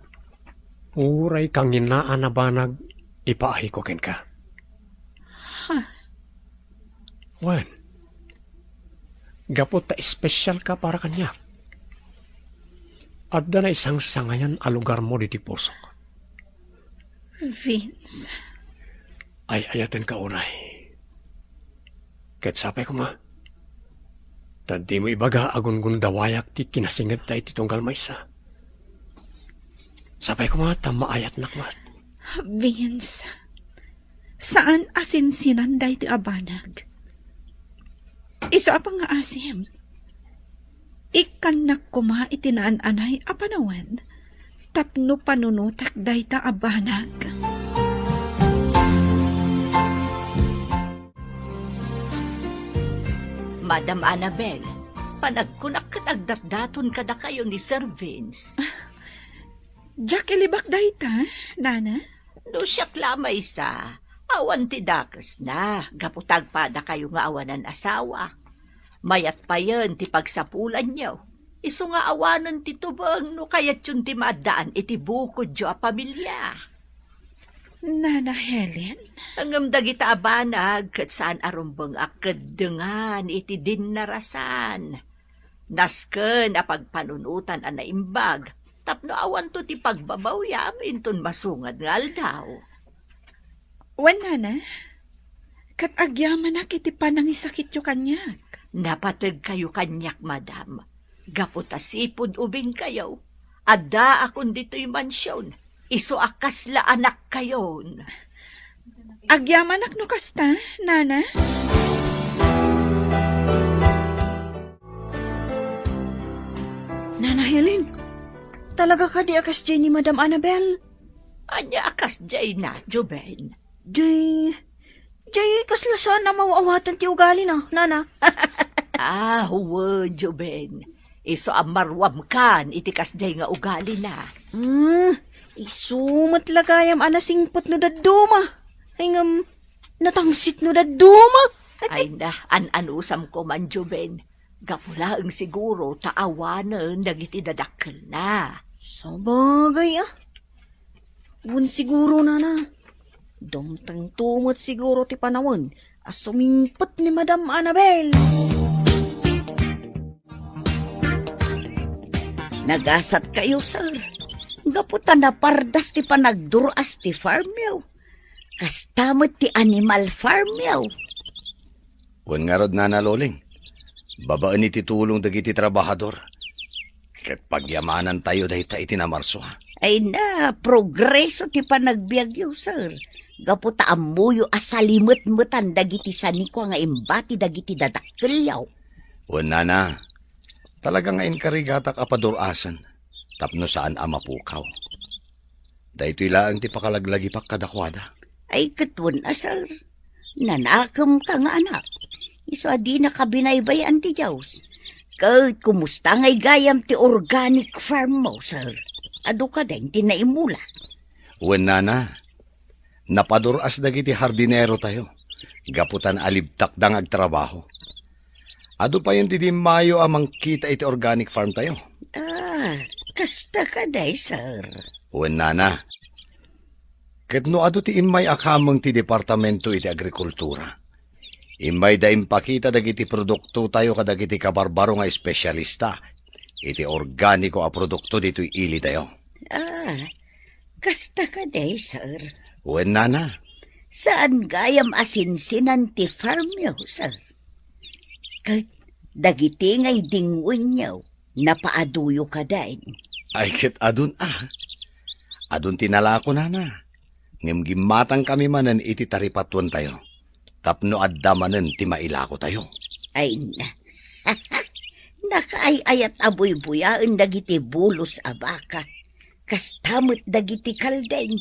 uray kang ginaan na banag, ipaahi ko ken ka. Wen, gapot ta espesyal ka para kanya. At na isang sangayan a lugar mo diti puso ko. Vince, Ay ayaten ka unay. Ket sapay ko ma. Tad di mo ibaga agun gundawayak ti kinasingad ta iti tunggal maysa. Sapay ko ma, ta maayat nakmat. Vince, saan asinsinan dahito abanag? Isa pa nga asim. Ikanak kuma itinaan-anay apanawan. Tapno panunutak dayta abanag. Madam Annabel, panagkunak katagdatdaton kada kayo ni Sir Vince. Jack ilibak dayta, nana? No siyak lamay sa, awan ti dakas na, gaputag pa da kayo nga awanan asawa. Mayat pa yan ti pagsapulan niyo. Iso nga awanan ti tubang no kayat yun ti maadaan iti bukod jo a pamilya. Nana Helen? Angam dagita abanag kat saan arumbang akadengan iti dinarasan. Nasken a pagpanunutan a naimbag, tapno awan to ti pagbabaw yamin ton masungad nga aldaw. Wan, nana? Kat agyaman na kiti panangisakit yo kanyak. Napatag kayo kanyak, madam. Gaputasipod ubing kayo. Ada akon dito'y mansyon. Iso akasla anak kayon. Agyamanak no kasta, nana? Nana Helen, talaga ka di akas dyan ni Madam Annabel? Anya akas jay na, Juben. Jay, kasla sana mawawatan ti ugali na, Nana. Huwa, Juben. Iso amarwam kan, itikas jay nga ugali na. Isumat lagayam anasingpot no daduma. Ay ngam, natangsit no daduma. Ay na, an-anusam ko man, Juben. Gapula ang siguro taawanan dagiti dadakkel na. Sa bagay Bun siguro, Nana. Domtang tumot siguro ti panawon. Asumingpot ni Madam Annabel. Nagasat kayo, sir. Gaputan na pardas ti panagduras ti farm yaw. Kastamot ti animal farm yaw. Wan nga rod nana loling. Babaan iti tulong dagiti trabahador. Ket pagyamanan tayo dahita iti namarso ha. Ay na, progreso ti panagbiagyo, sir. Gaputa amuyo asalimot-mutan dagiti saniko nga imbati dagiti dadakkel yaw. Wan nana. Talaga nga inkarigatak apadurasan. Tapno saan amapukaw. Dahito ilaang ti pakalaglagi pa kadakwada. Ay katwan sir. Nanakam ka nga anak. Iso adi na kabinaybayan ti Diyos. Kahit kumusta nga'y gayam ti organic farm mo, sir. Ado ka din ti naimula. Wen nana, napaduras dagiti hardinero tayo. Gaputan alibtak dang agtrabaho. Ado pa yun di mayo amang kita iti organic farm tayo. Kasta ka day, sir. Wen nana, Ket no ado ti imay akamang ti departamento iti agrikultura. Imay da impakita dagiti produkto tayo kadagiti kabarbaro nga espesyalista. Iti organiko a produkto dito'y ili tayo. Kasta ka day, sir. Wen nana. Saan gayam asinsinan ti farm yo, sir? Kahit dagiti ngay dingwin nyo, napaaduyo ka dain. Ay ket adun Adun tinala ko nana. Ngem gimatang kami manan iti taripatuan tayo. Tapno addamanen ti mailako tayo. Ay na. Nakaayayat abuy-buyaan dagiti bulos a baka. Kastamot dagiti kalden.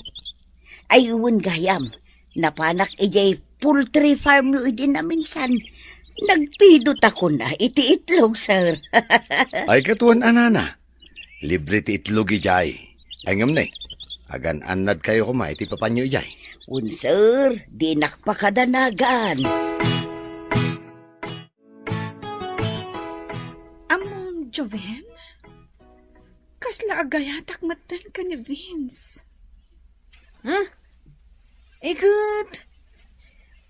Ayun gayam, napanak ijay poultry farm yo din na minsan. Nagpidot ako na iti itlog, sir. Ay katuan anana. Libre ti itlog ijay. Ay ngam na agan anad kayo kumay ti papanyo ijay. Sir, di nakpakadanagan. Among Joven? Kasla agayatak matan ka ni Vince. Ikut.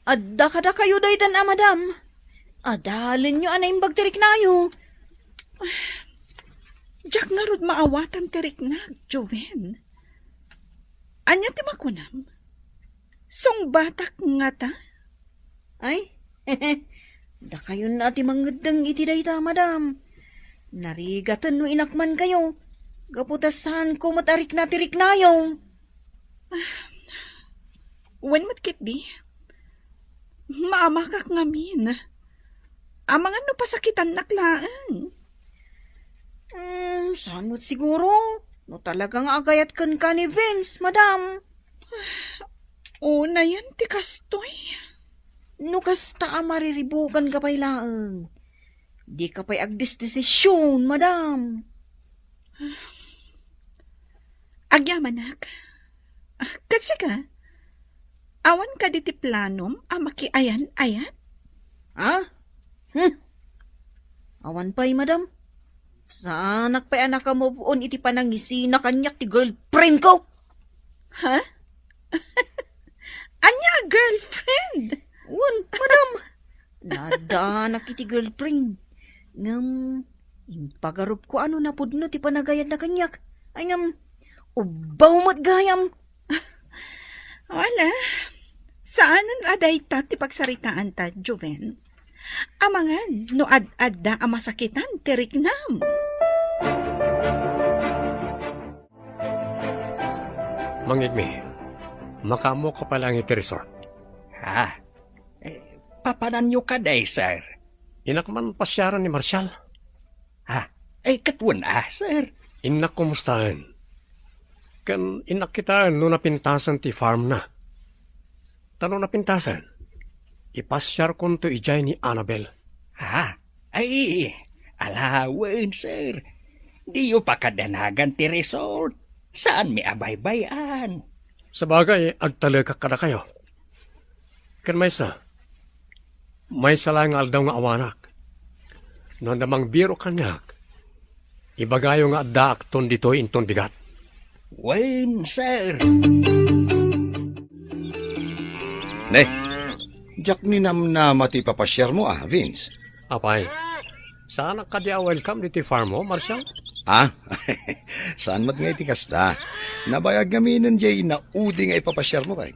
Adda kada kayo daytan madam. Adalin nyo anay bagtirik nayo. Jack nga rod maawatan tirik na, Joven. Anya ti makunam? Song batak nga ta? Ay, da kayo na ti mangedeng iti dayta madam. Narigatan no inakman kayo. Gaputasan ko matarik na tirik nayo. Wen matkit di? Maamakak ngamin. Amangan no pasakitan naklaan. Saan mo't siguro? No talagang agayat kan ka ni Vince, madam. Una yan ti kastoy. No kasta mariribukan ka pa'y laang. Di ka pa'y agdesisyon, madam. Agyamanak. Kasi ka, awan ka di ti planom a makiayan-ayat? Ha? Awan pa'y, madam. Sanak pa'y anak ka move on iti panangisi na kanyak ti girlfriend ko. Ha? Anya girlfriend? Un, madam. Nadanak iti girlfriend. Ngam, impagarup ko ano na pudno ti panagayad na kanyak. Ay ngam, ubaw mo't gayam. Wala. Saanan aday ta ti pagsaritaan ta, Joven? Amangan, no ad-adda a masakitan, tirik nam. Mangigmi, makamo ka palang iti resort. Papanan nyo ka day, sir. Inakman pasyaran ni Marshall. Katuan sir. Inak kumustahan. Kan inak kita no napintasan ti farm na. Tano napintasan? Ipasyar kon to ijay ni Annabel. Alawan, sir. Di yu pakadanagan ti resort. Saan mi abay-bayan? Sabagay, agtalaga kada kayo. Kan may lang aldaw nga awanak. No namang biro kanyak, ibagayo nga adda akton dito inton bigat. Wen, sir. Ne, Jack ni na mati papasyar mo Vince. Apay, saan ka di welcome dito farm mo, Marshall? Saan mat nga iti kasta? Nabayag ngaminan jay na udi nga ipapasyar mo kay.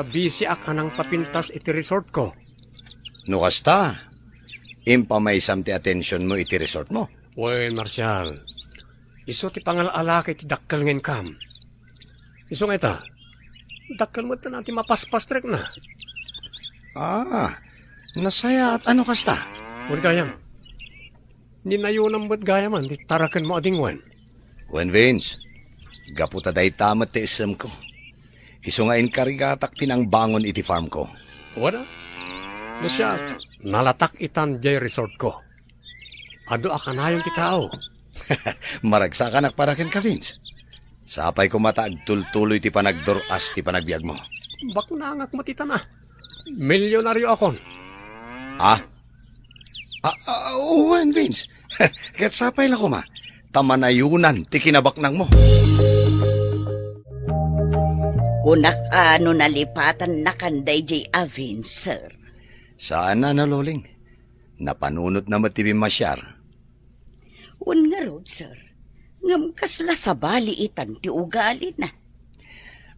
Busy ak anang papintas iti resort ko. No kasta, impamaysam ti attention mo iti resort mo. Wen, Marshall, iso ti pangalala kay ti dakkal ngen kam. Iso nga ita, dakkal mo na natin mapaspastrek na. Nasaya at ano kasta? Wen gayam, ninayunam mo't gayaman, di tarakan mo ading wen. Wen Vince, gaputa day tamat ti isem ko. Iso nga inkarigatak tinang bangon iti farm ko. Wala? Nasya, nalatak itan jay resort ko. Ado akanayon ti tao. Maragsakanak paraken ka, Vince. Sapay ko mataag tultuloy ti panagdoras ti panagbiag mo. Bak nangak matita na. Milyonaryo akon. Wen Vince. Kat sapay la ko ma. Tamanayunan ti kinabaknang mo. Unak ano nalipatan na kanday jay avin, sir. Saan na Loling? Napanunot na matibi masyar. Un nga rod, sir. Ngam kasla sa baliitan ti ugali na.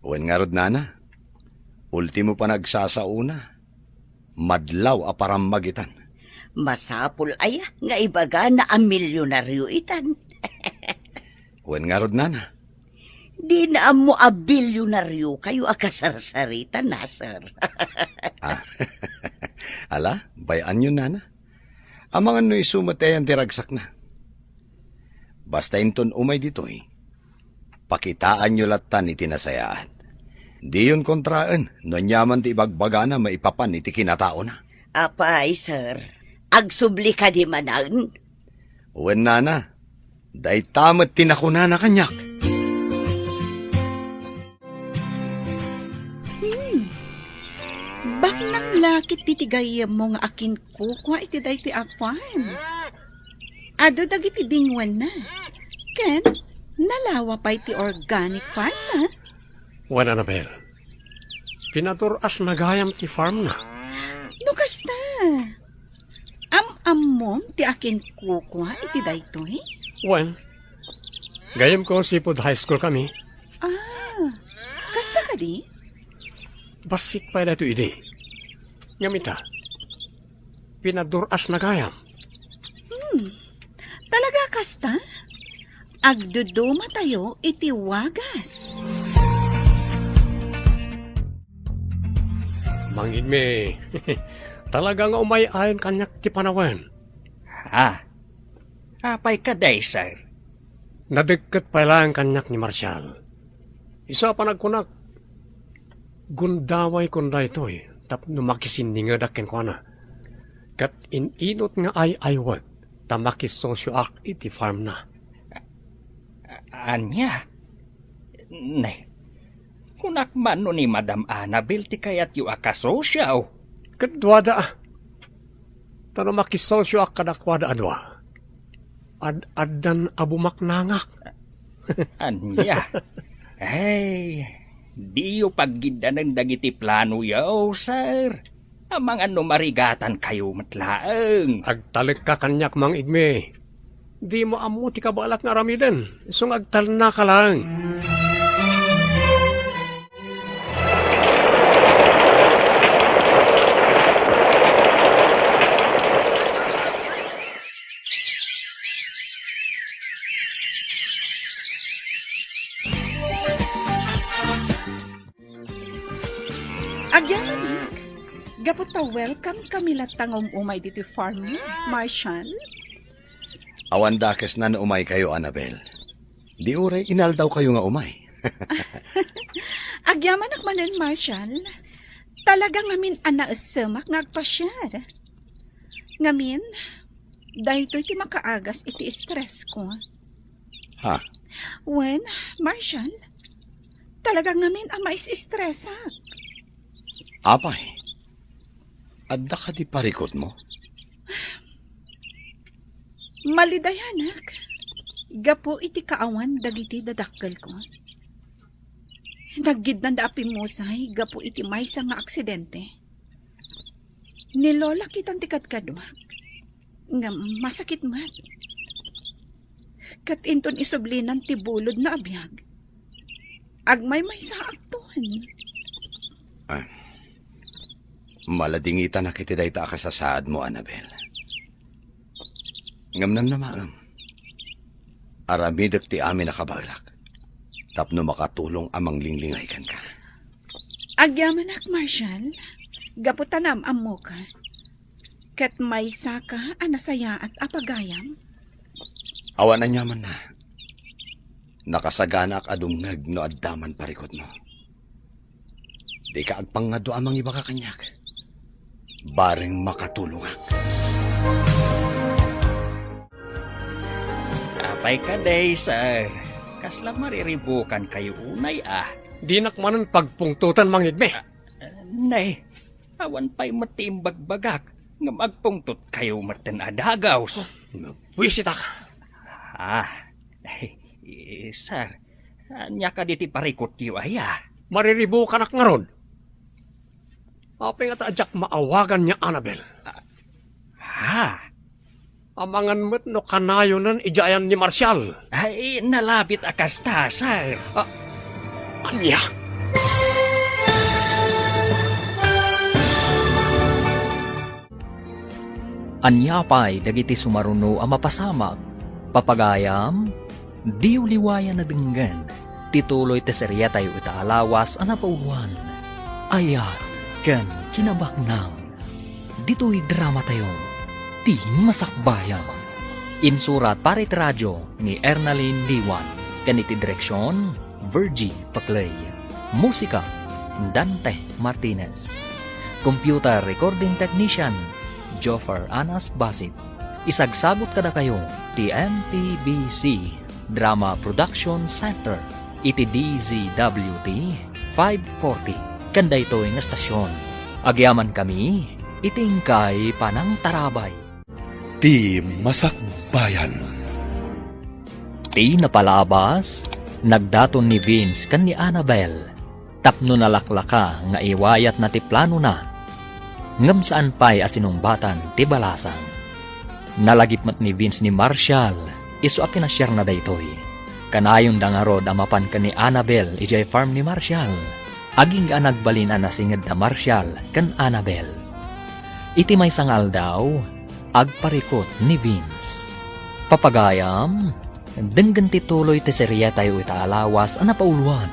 Uwan nga rod, nana. Ultimo pa nagsasauna. Madlaw aparam magitan. Masapul aya nga ibaga na ang milyonaryo itan. Uwan nga rod, nana. Di na mo a bilyonaryo kayo akasarsaritan na, sir. Ala, bayan yun, nana. Amang ano isumatayan tiragsak na. Basta inton umay ditoy, pakitaan nyo latan iti nasayaan. Di yun kontraan, no nyaman ti ibagbaga na maipapan iti kinatao na. Apay, sir. Agsubli ka di manan. Uwan, nana. Day tamat tinakuna na kanyak. Bak nang lakit titigay mo nga akin kukwa iti day ti a farm. Ado dagiti dingwan na. Ken, nalawa pa iti organic farm na. Wan, Annabel. Pinaturas na gayam ti farm na. Nukas na. Am-amom ti akin kukwa iti day to eh. Wan, gayam ko Seafood High School kami. Kasta ka di? Basit pa ito ide. Ngamita, pinaduras na gayam. Talaga kasta? Agduduma tayo iti wagas. Mangin me, talaga nga umayayon kanyak ti panawan. Apay ka day, sir. Nadagkat pa lang kanyak ni Marshall. Isa pa nagkunak. Gundaway kunda ito eh. Tapno makisindi nga dakin ko na. Kat inot nga ay aywat. Tamakisosyo ak iti farm na. Anya? Nay, kunak man no ni Madam Annabel ti kayat yu akasosyaw. Kadwada ah. Tano makisosyo ak kadakwada adwa. Ad-adan abumaknangak. Anya? Ay, di yu paggida ng dagiti plano yaw, sir. Amang ano marigatan kayo matlaang. Agtalik ka kanyak mang igme. Di mo amo ti kabalak nga ramiden. Isong agtal na ka lang. Agyaman ni. Gapot ta welcome kami latangom umay dito farm mo, Marshall. Awan dakes na umay kayo, Annabel. Di uray inal daw kayo nga umay. Agyaman akmanan, Marshall. Talaga ngamin anaasamak nga agpasyar. Ngamin, dahito iti makaagas iti stress ko. Ha? When, Marshall, talaga ngamin ang mais-stressak. Apay, adda ka di parikot mo? Malidayanak. Gapo iti kaawan dagiti dadakkel ko. Naggidnan da api musay, gapo iti maysa nga aksidente. Nilola kitang tikat kadwak. Nga masakit mat. Kat inton isublinan ti bulod na abiyag. Agmay maysa aktuhan. Maladingitan na kiti dayta akasasaad mo, Annabel. Ngamnam na maam. Aramidak ti amin nakabalak. Tapno makatulong amang linglingaykan ka. Agyaman ak, Marshall. Gaputanam amo ka. Kat may saka anasaya at apagayam. Awan na nyaman na. Nakasaganak adungag no addaman parikot mo. Di ka agpangado amang iba ka kanyak. Bareng makatulungak. Apay ka day, sir. Kasla mariribukan kayo unay ah. Di nakmanan pagpungtutan mang igme. Nay, awan pa'y matimbag-bagak nga magpungtot kayo matin adagaws. Wisit ak. Sir, anya ka diti parikot yu aya. Mariribo ka na nga ron. Apay nga taadyak maawagan niya Annabel. Ha? Amangan mo't no kanayo nan ijayan ni Marshall. Ay, nalapit akasta, sir. Anya? Anya pa'y dagiti sumaruno ang mapasamak. Papagayam, di uliwayan na denggan. Tituloy teseriya tayo itaalawas ang napauluan. Ayat, ken kinabaknang. Dito'y drama tayo. Ti masakbayan. Insurat para radyo ni Ernalyn Diwan. Ganiti direksyon, Virgie Paclay. Musika, Dante Martinez. Computer recording technician, Joffer Anas Basit. Isagsagot kada kayo, ti MPBC Drama Production Center, iti DZWT 540. Kanda ito'y nga stasyon. Agyaman kami, itingkay panang tarabay. Ti Masakbayan. Ti napalabas, nagdaton ni Vince kan ni Annabel. Tapno nalaklaka nga iwayat na ti plano na. Ngam saan pa'y asinumbatan ti balasang. Nalagipmat ni Vince ni Marshall, iso a pinasyar na daytoy. Kanayon da nga rod amapan ka ni Annabel ijay farm ni Marshall. Aging nga nagbalin a nasinged na Marshall kan Annabel. Iti may sangal daw, agparikot ni Vince. Papagayam, denggan tituloy ti seriya tayo itaalawas ang napauluan.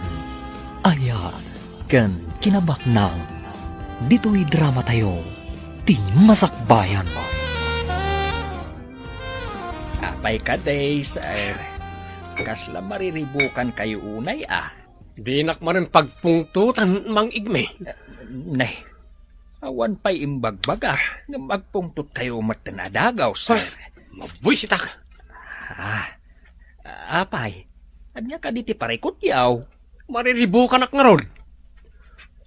Ayat, ken kinabaknang. Dito'y drama tayo, ti masakbayan mo. Apay ka day, sir. Kasla mariribukan kayo unay Di nakmarin pagpungtutan mang igme. Nay, awan pa'y imbagbaga nga magpungtot kayo matanadagaw, sir. Mabwisita ka. Apay, anya ka diti parikot yaw. Mariribo ka na nga ron.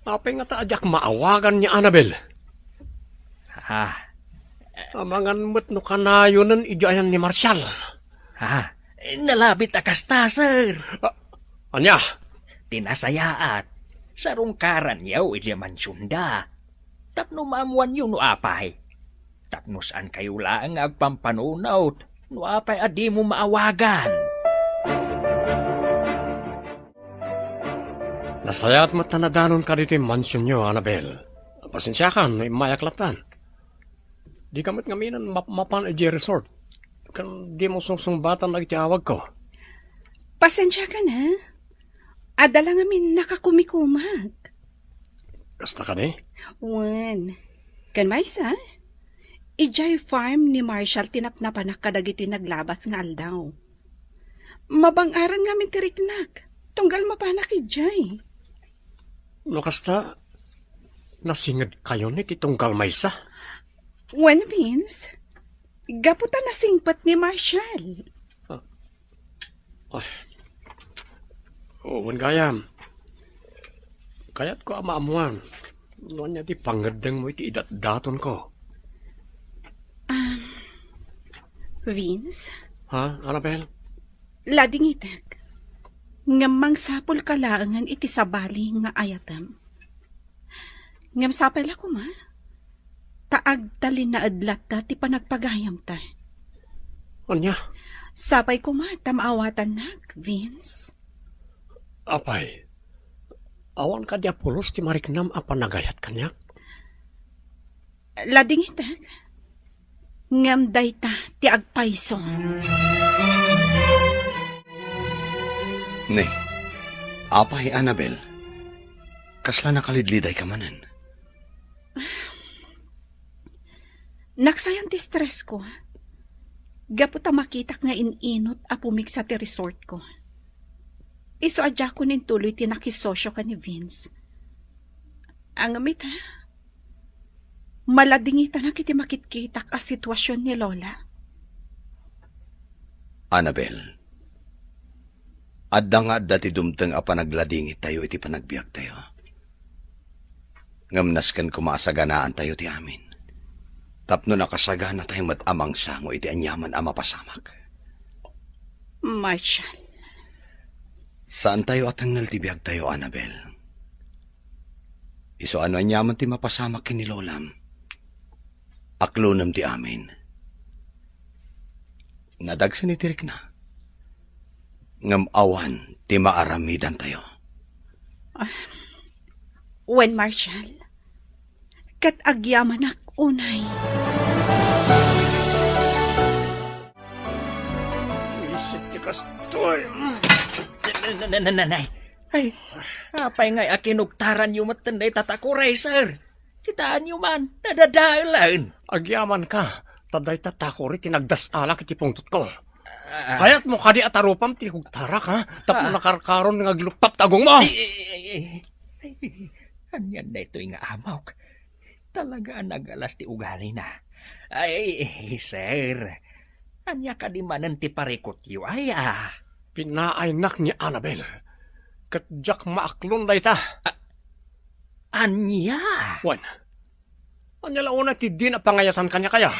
Apay nga taadyak maawagan niya Annabel. Amangan mo't no kanayo nan ijayan ni Marshall. Nalabit akasta, sir. Anya? Tinasayaat. Sarungkaran yaw iti mansunda. Tapno maamuan yun no apay. Tapno saan kayo lang agpampanunaw. No apay adi mo maawagan. Nasayat matanadanon ka dito yung mansyon nyo, Annabel. Pasensya ka, may mayaklatan. Di kamit ngaminan mapan iji resort. Kan di mo sungsungbatan na itiawag ko. Pasensya ka na. Adala ngamin nakakumikumag. Kasta ka ni? Wan. Kan maysa? Ijay farm ni Marshall tinapnapan na kadagiti naglabas nga aldaw. Mabangaran ngamin tiriknak. Tunggal mapanak ijay. No kasta, nasingad kayo ni titunggal maysa? When Vince, gaputan na singpat ni Marshall. Wan gayam. Kaya't ko amaamuan. Noon niya di pangadang mo iti idat-daton ko. Vince? Annabel? Lading itak. Ngamang sapol kalaangan iti sabali nga ayatam. Ngam sapal ako ma. Taag talin na adlat ta ti panagpagayam ta. Anya? Sapay ko ma tamawatan nak, Vince. Apay, awan ka di apulos ti mariknam a panagayat kanyak? Lading itak. Ngam dayta ti agpayso. Ne, apay Annabel, kasla nakalidliday ka manan. Naksayan ti stress ko. Gaputa makitak nga ininot a pumik sa ti resort ko. Iso adya ko nin tuloy ti nakisosyo ka ni Vince. Ang amit ha? Maladingita na kiti makitkitak a sitwasyon ni Lola. Annabel, adda nga dati dumteng a panagladingit tayo iti panagbiag tayo. Ngamnaskan kumasaganaan tayo ti amin. Tapno nakasagana tayo matamang sango iti anyaman a mapasamak. Marshall. Saan tayo atangal ti biag tayo, Annabel? Iso ano anyaman ti mapasama kinilolam. Aklonam ti amin. Nadagsan ni tirik na. Ngam awan ti maaramidan tayo. Wen Marshal, kat agyaman ak unay. Isip ti kastoy. Nanay. Ay, apay ngay akinugtaran yung matanday tatakuray, sir. Kitaan nyo man, nadadalan. Agyaman ka. Taday tatakori tinagdasala kiti pungtot ko. Kaya't mo kadi atarupam ti hugtarak ha. Tapos nakarkaron nga gluptap tagong mo. Anyan na ito nga amaw. Talaga nagalas ti ugali na. Ay, sir. Anya ka di manan ti parikot yu ay Pinaaynak ni Annabel. Katjak maaklon day ta. Anya? Wan. Anya launa ti di na pangayatan kanya kaya.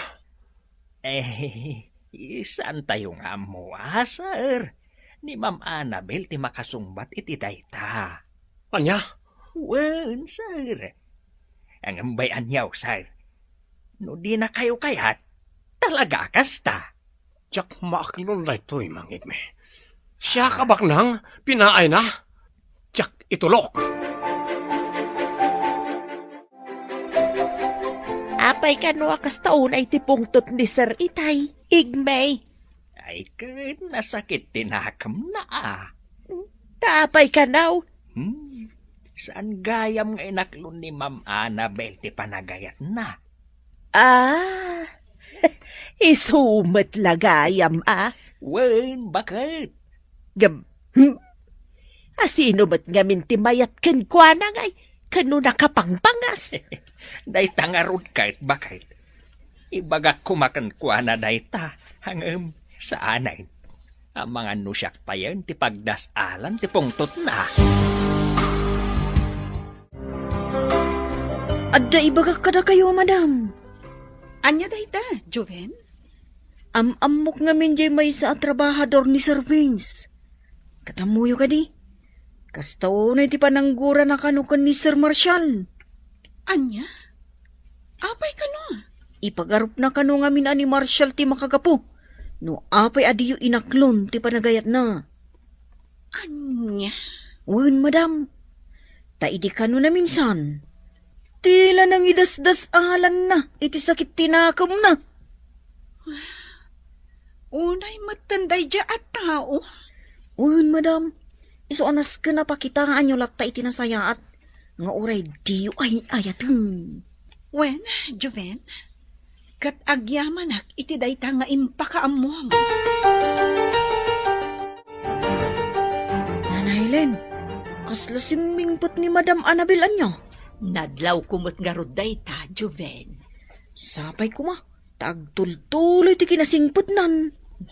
Saan tayo nga mo, sir? Ni Ma'am Annabel ti makasungbat iti dayta. Anya? Wen, sir. Ang ambayan yaw, sir. No di na kayo kayat, talaga kasta. Jak maaklon day to'y mangit me. Siya kabak nang pinaay na. Jak itulok. Apay ka no akas taon ay tipungtot ni Sir Itay. Igmay. Ay, kahit nasakit tinakam na Tapay ka now. Saan gayam nga inaklon ni Ma'am Annabel ti panagayat na? Isumat lagayam Wen, bakit? Asino ba't ngamin ti mayat ken kwa na ngay? Kano nakapangpangas? Day tangarod kahit bakit. Ibagak kumakan kwa na day ta hangam sa anay. Ang mga nusyak pa yan ti pagdasalan ti pungtot na. Adda ibagak kada kayo, madam. Anya dayta, Joven? Amok ngamin jay may sa trabahador ni Sir Vince. Katamuyo ka di. Kastaw na iti pananggura na kanukan ni Sir Marshal. Anya? Apay ka no? Ipagarup na kanu ngamin ani Marshal ti makagapo. No apay adiyo inaklon ti panagayat na. Anya? Wen, madam. Taidi kanu na minsan. Tila nang idasdas alan na. Iti sakit tinakam na. Unay matanday dya at tao. Wen, madam. Iso anas ka na pakitaan nyo lakta iti nasayaat. Nga oray diyo ay ayatun. Wen, Joven? Kat agyamanak iti dayta nga impakaamom. Nanay Len, kasla simingpot ni Madam Annabel anyo. Nadlaw kumot nga roday ta, Joven. Sapay ko ma, tagtultuloy ti kinasingpot nan.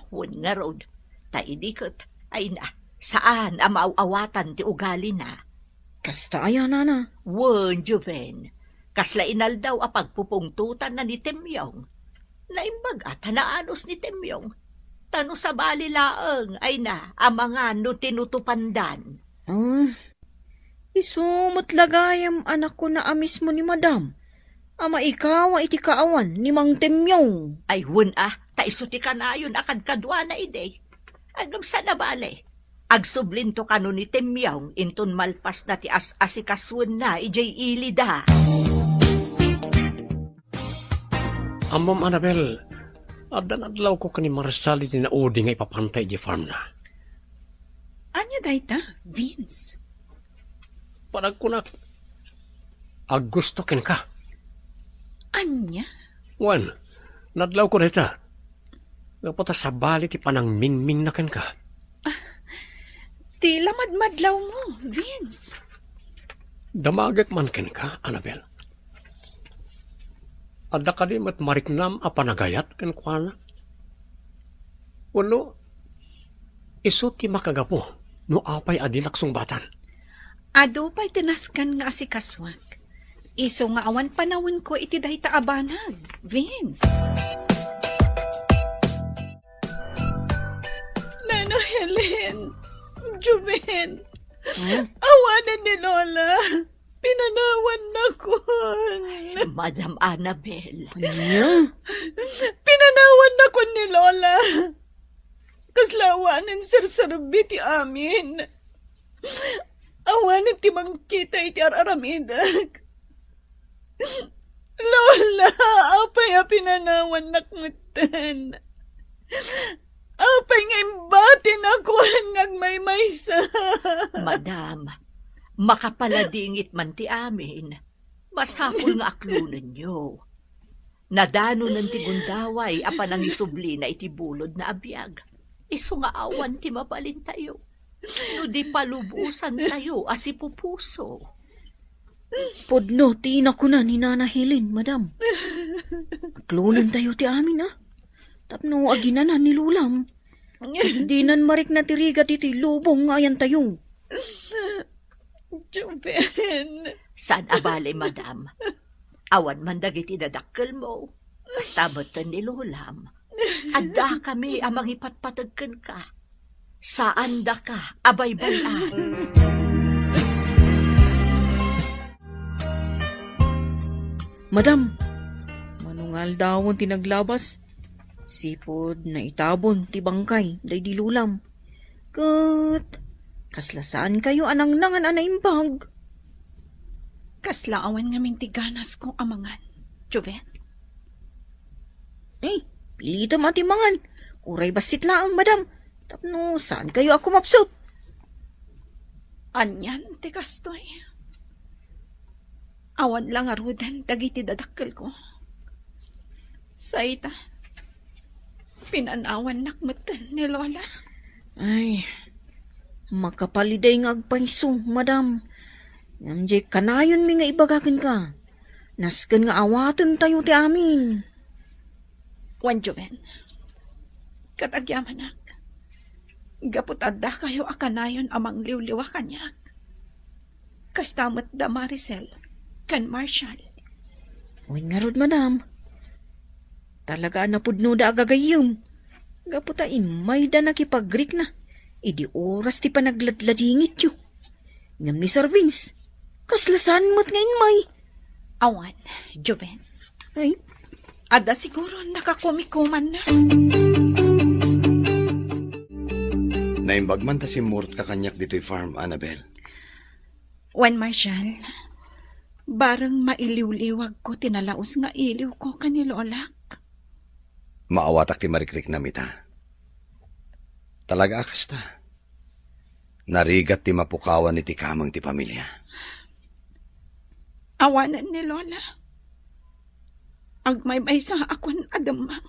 Wen nga rod, taidikot. Ay na, saan ang maawawatan ti ugali na? Kasta aya na. Wen, Joven. Kasla inal daw a pagpupungtutan na ni Temyong. Naimbag at hanaanos ni Temyong. Tano sa balilaang ay na ang mga no tinutupandan. Isumot lagayam anak ko na amis mo ni Madam. Ama ikaw iti kaawan ni Mang Temyong. Ay wen taisuti ka na yun akad kadwa na ide. Agam sa nabale. Agsublinto ka no ni Temyong inton malpas na ti asikaswan na ijay ilida. Amom Annabel, adan-adlaw ko kani Marshal iti naudi nga ipapantay di farm na. Anya dayta, Vince? Panagkunak, gusto ken ka. Anya? Wan, nadlaw ko dita. Napata sa bali ti panang mingming na ken ka. Ti lamadmadlaw mo, Vince. Damagak man ken ka, Annabel. Adda ka di mat mariknam a panagayat ken kuana. Uno, iso ti makagapo no apay adilak sungbatan. Ado pa'y tinaskan nga asikaswag. Iso nga awan panawin ko iti dayta abanag, Vince. Nano Helen, Juven, awanan ni Lola. Pinanawan na ko. Madam Annabel. Anya? Pinanawan na ko ni Lola. Kaslawanan sir-serbi ti amin. Awanan ti mangkita iti araramidag. Lola, apay a pinanawan nakmutan. Apay nga imbatin ako ngagmaymaysa. Madam, makapaladingit man ti amin. Masapul nga aklunan nyo. Nadano ng tigundaway apan ang isubli na itibulod na abiyag. Iso nga awan ti mabalin tayo. No di palubusan tayo asipupuso. Podno, tina ko na ni Nana Helen, madam. Aklunan tayo ti amin, ah. Tapno aginanan ni Lulam. Dinan marik na tirigat iti lubong ayan tayo. Juben. Saan abale, madam? Awan man dagiti dadakkel mo. Basta batan ni Lulam. Adda kami amang ipatpatagkan ka. Saan da ka, abay-bayan? Madam, manungal dawon tinaglabas. Sipod na itabon ti bangkay, day di Lulam. Kat, kaslasaan kayo anang nangan anaimbag. Kaslaawan nga mintiganas kong amangan. Juben. Eh, pilita matimangan. Uray basit laang, madam. Tapno, saan kayo ako mapsot? Anyan, ti kastoy. Awan lang arudan, dagiti dadakkel ko. Saita, pinanawan nakmatan ni Lola. Ay, makapaliday nga agpaiso, madam. Ngamjay kanayon mi nga ibagakan ka. Nasken nga awatan tayo ti amin. Wan Juben, katagyamanak. Gaputadda kayo akanayon amang liwliwa kanyak. Kastamat da Maricel, kan Marshall. Uy nga rod, madam. Talaga na pudno da agagayom. Gaputa imay da nakipag-Greek na. Idi oras ti panagladladingit yu. Ngam ni Sir Vince, kaslasan mo't ngayon may. Awan, Juben. Ay, Ada siguro nakakumikuman na. Naimbag man ta si Murt kakanyak dito'y farm, Annabel. Wan Marshall, barang mailiw-liwag ko tinalaos nga iliw ko kanilolak. Maawatak ti marikrik na mita. Talaga akas ta. Narigat ti mapukawan iti kamang ti pamilya. Awanan ni Lola. Agmay-may sa akon adamang.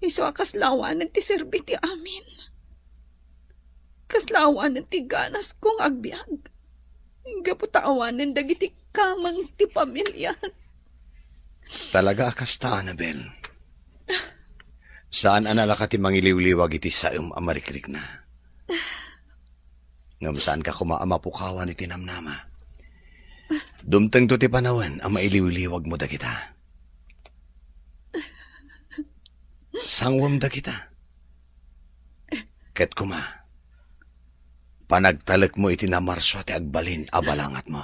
Iso akaslawanan ti serbi ti amin. Kaslawanan ti ganas kong agbyag. Gaputaawanan dagiti kamang ti pamilya. Talaga akas ta, Annabel. Saan analaka ti mangiliw-liwag iti saum amarikrik na? Ngam saan ka kumaamapukawan iti namnama? Dumteng to ti panawan ang mailiw-liwag mo da kita. Sangwam da kita. Ket kuma, panagtalek mo iti namarso ti agbalin abalangat mo.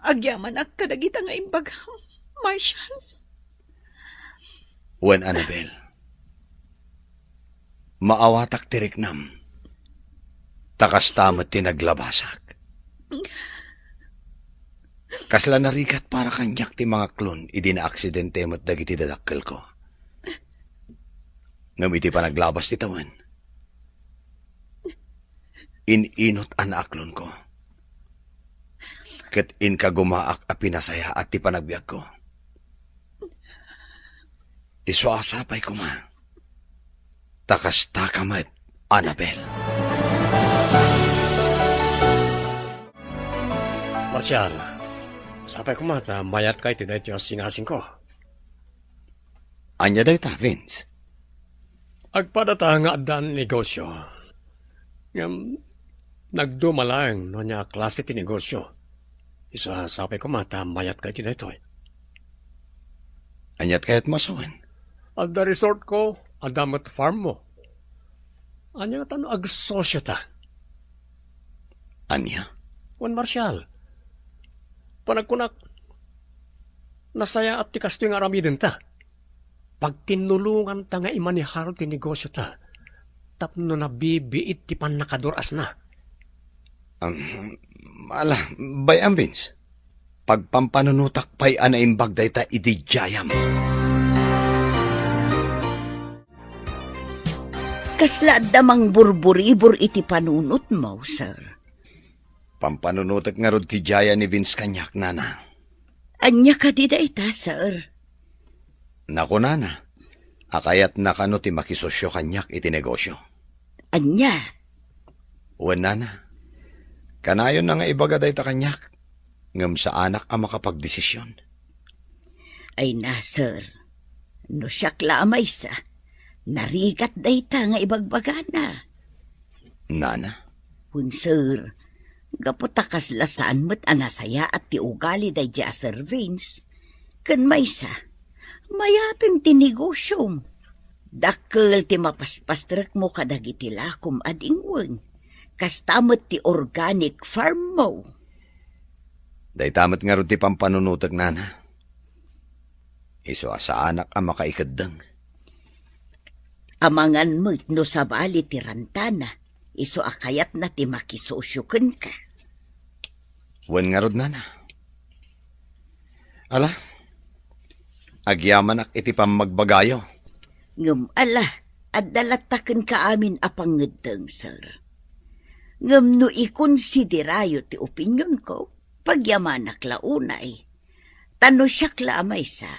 Agyaman ak kadagita nga imbagam, Marshall. Wen Annabel, maawatak ti riknam, takastamot ti naglabasak. Kasla narigat para kanyak ti mga klon, idi na aksidente mo't dagiti dadakkel ko. Ngam iti pa naglabas ti tawan. Ininot an aklon ko. Ket in kagumaak a pinasaya at ti panagbiag ko. Iso asapay ko ma. Takas takamat, Annabel. Marshal, sapay ko mata, mayat kay tinay tiyo singasing ko. Anya day ta, Vince? Agpadata nga dan negosyo. Ngam, nagdumalang no niya klase ti negosyo. Isa sapay ko mata, mayat kay tinay toy. Anyat kayat masawan? At the resort ko, adamat farm mo. Anya nga tano agsosyo ta. Anya? Juan Marshal. Panagkunak, nasaya at tikas ito yung aramidin ta. Pag tinulungan ta nga iman ni Harold ti negosyo ta, tapno na bibiit ti pan nakaduras na. Bayam Vince. Pagpampanunutak pa'y anaimbag day ta idijayam. Kasla damang burburibor iti panunot mo, sir. Pampanunutak nga rod ti jaya ni Vince kanyak, nana. Anya ka di da ita, sir. Naku, nana. Akayat na kano ti makisosyo kanyak iti negosyo. Anya? Uwan, nana. Kanayon na nga ibaga day ta kanyak. Ngam sa anak ang makapagdesisyon. Ay na, sir. No siyak lamay sa. Narigat day ta nga ibagbaga na. Nana? Hun, sir. Gaputakas lasaan mo't anasaya at ti ugali day ja, Sir Vince. Kan may sa. Mayatin ti negosyo. Dakkel ti mapaspastrak mo kadagiti lakom adingwan. Kastamot ti organic farm mo. Day tamat nga ron ti pampanunutag, nana. Iso sa anak ang makaikadang. Amangan mo't no sabali ti rantana. Iso akayat na ti makisosyokan ka. Wan nga ron, nana. Ala, agyaman ak iti pamagbagayo. Ngam ala, at dalatakan ka amin apangedeng, sir. Ngam no ikonsiderayo ti opinyon ko, pagyamanak launay. Tano siyak lamay sa.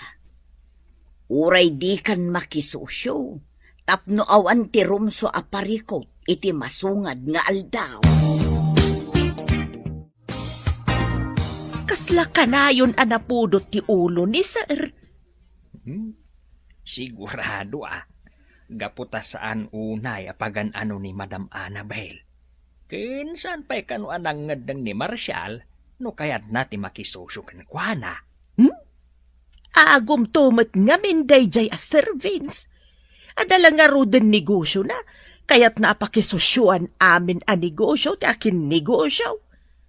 Uray di kan makisosyo, tapno awan ti rumso aparikot, iti masungad nga aldaw. Kasla kanayon anapudot ti ulo ni sir. Sigurado Gaputa saan unay apagan ano ni Madam Annabel. Kinsan pa'y kano anang ngadang ni Marshal, no kaya't nati makisosyo kan kwa na. Agom tumat nga minday jay a Sir Vince. Adala nga roden negosyo na, kaya't napakisosyuan amin a negosyo ti akin negosyo.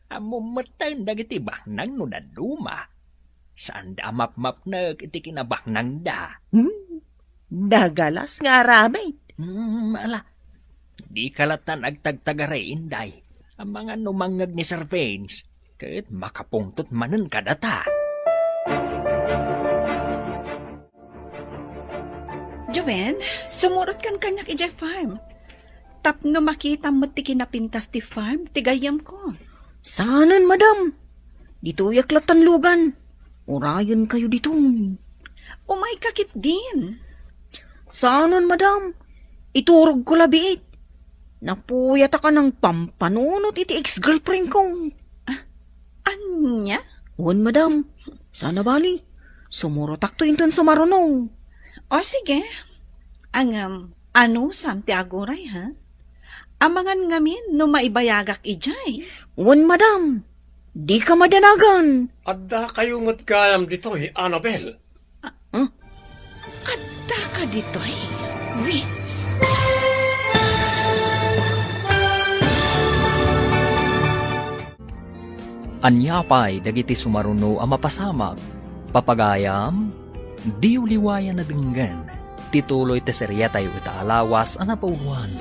Amumatay dagiti baknang no daduma. Saan da map-map na iti kinabaknang da? Nagalas nga ramay. Ala, di kalatan agtagtagare inday. Ang mga numangag ni Sir Vince, kahit makapungtot manen kadata. Joven, sumurot kan kanyak ijay farm. Tapno makita mo ti kinapintas ti farm, tigayam ko. Saanan, madam? Dito yaklatan lugan. Urayan kayo dito. Umay kakit din. Saanan, madam? Iturog ko labiit. Napuyata ka ng pampanunot iti ex-girlfriend ko. Anya? Uwan, madam. Sana bali. Sumurotak to inton sa marunong. O sige. Ang ano Santiago ray ha? Amangan ngamin no maibayagak ijay. Uwan, madam. Di ka madanagan. Adda kayo matkayam dito, Annabel. Adda ka dito Vince. Anyapay dagiti sumaruno ang mapasamag. Papagayam, di uliwayan na dinggan. Tituloy teserya tayo itaalawas ang napauluan.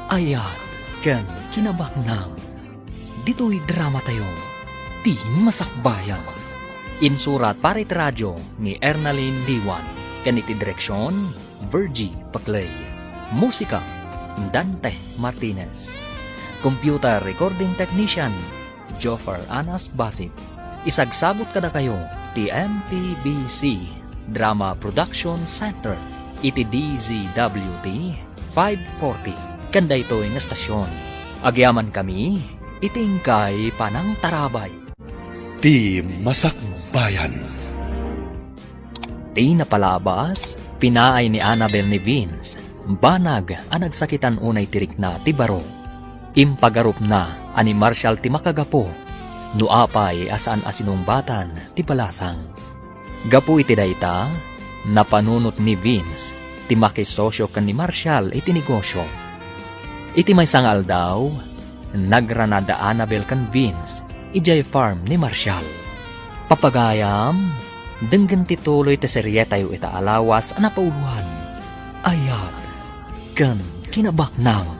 Ayat kan kinabaknang. Dito'y drama tayo. Di masakbayan. Insurat parit radyo ni Ernalyn Diwan. Kaniti direksyon, Virgie Paclay. Musika, Dante Martinez. Computer recording technician, Joffer Anas Basit. Isagsabot kada kayo, TMPBC Drama Production Center. Iti DZWT 540. Kanda ito ng estasyon. Agyaman kami, itingkay panang tarabay. Ti Masakbayan. Ti napalabas, pinaay ni Annabel ni Vince. Banag ang nagsakitan unay tirik na ti baro. Impagarup na ani Marshal ti makagapo. Nuapay asaan asinumbatan ti balasang. Gapu iti dayta, napanunot ni Vince ti makisosyo kan ni Marshal iti negosyo. Iti may sangal daw, nagranada Annabel kan Vince, ijay farm ni Marshall. Papagayam, denggan tituloy ti serye tayo ita alawas na pauluhan. Ayat, kan kinabaknam.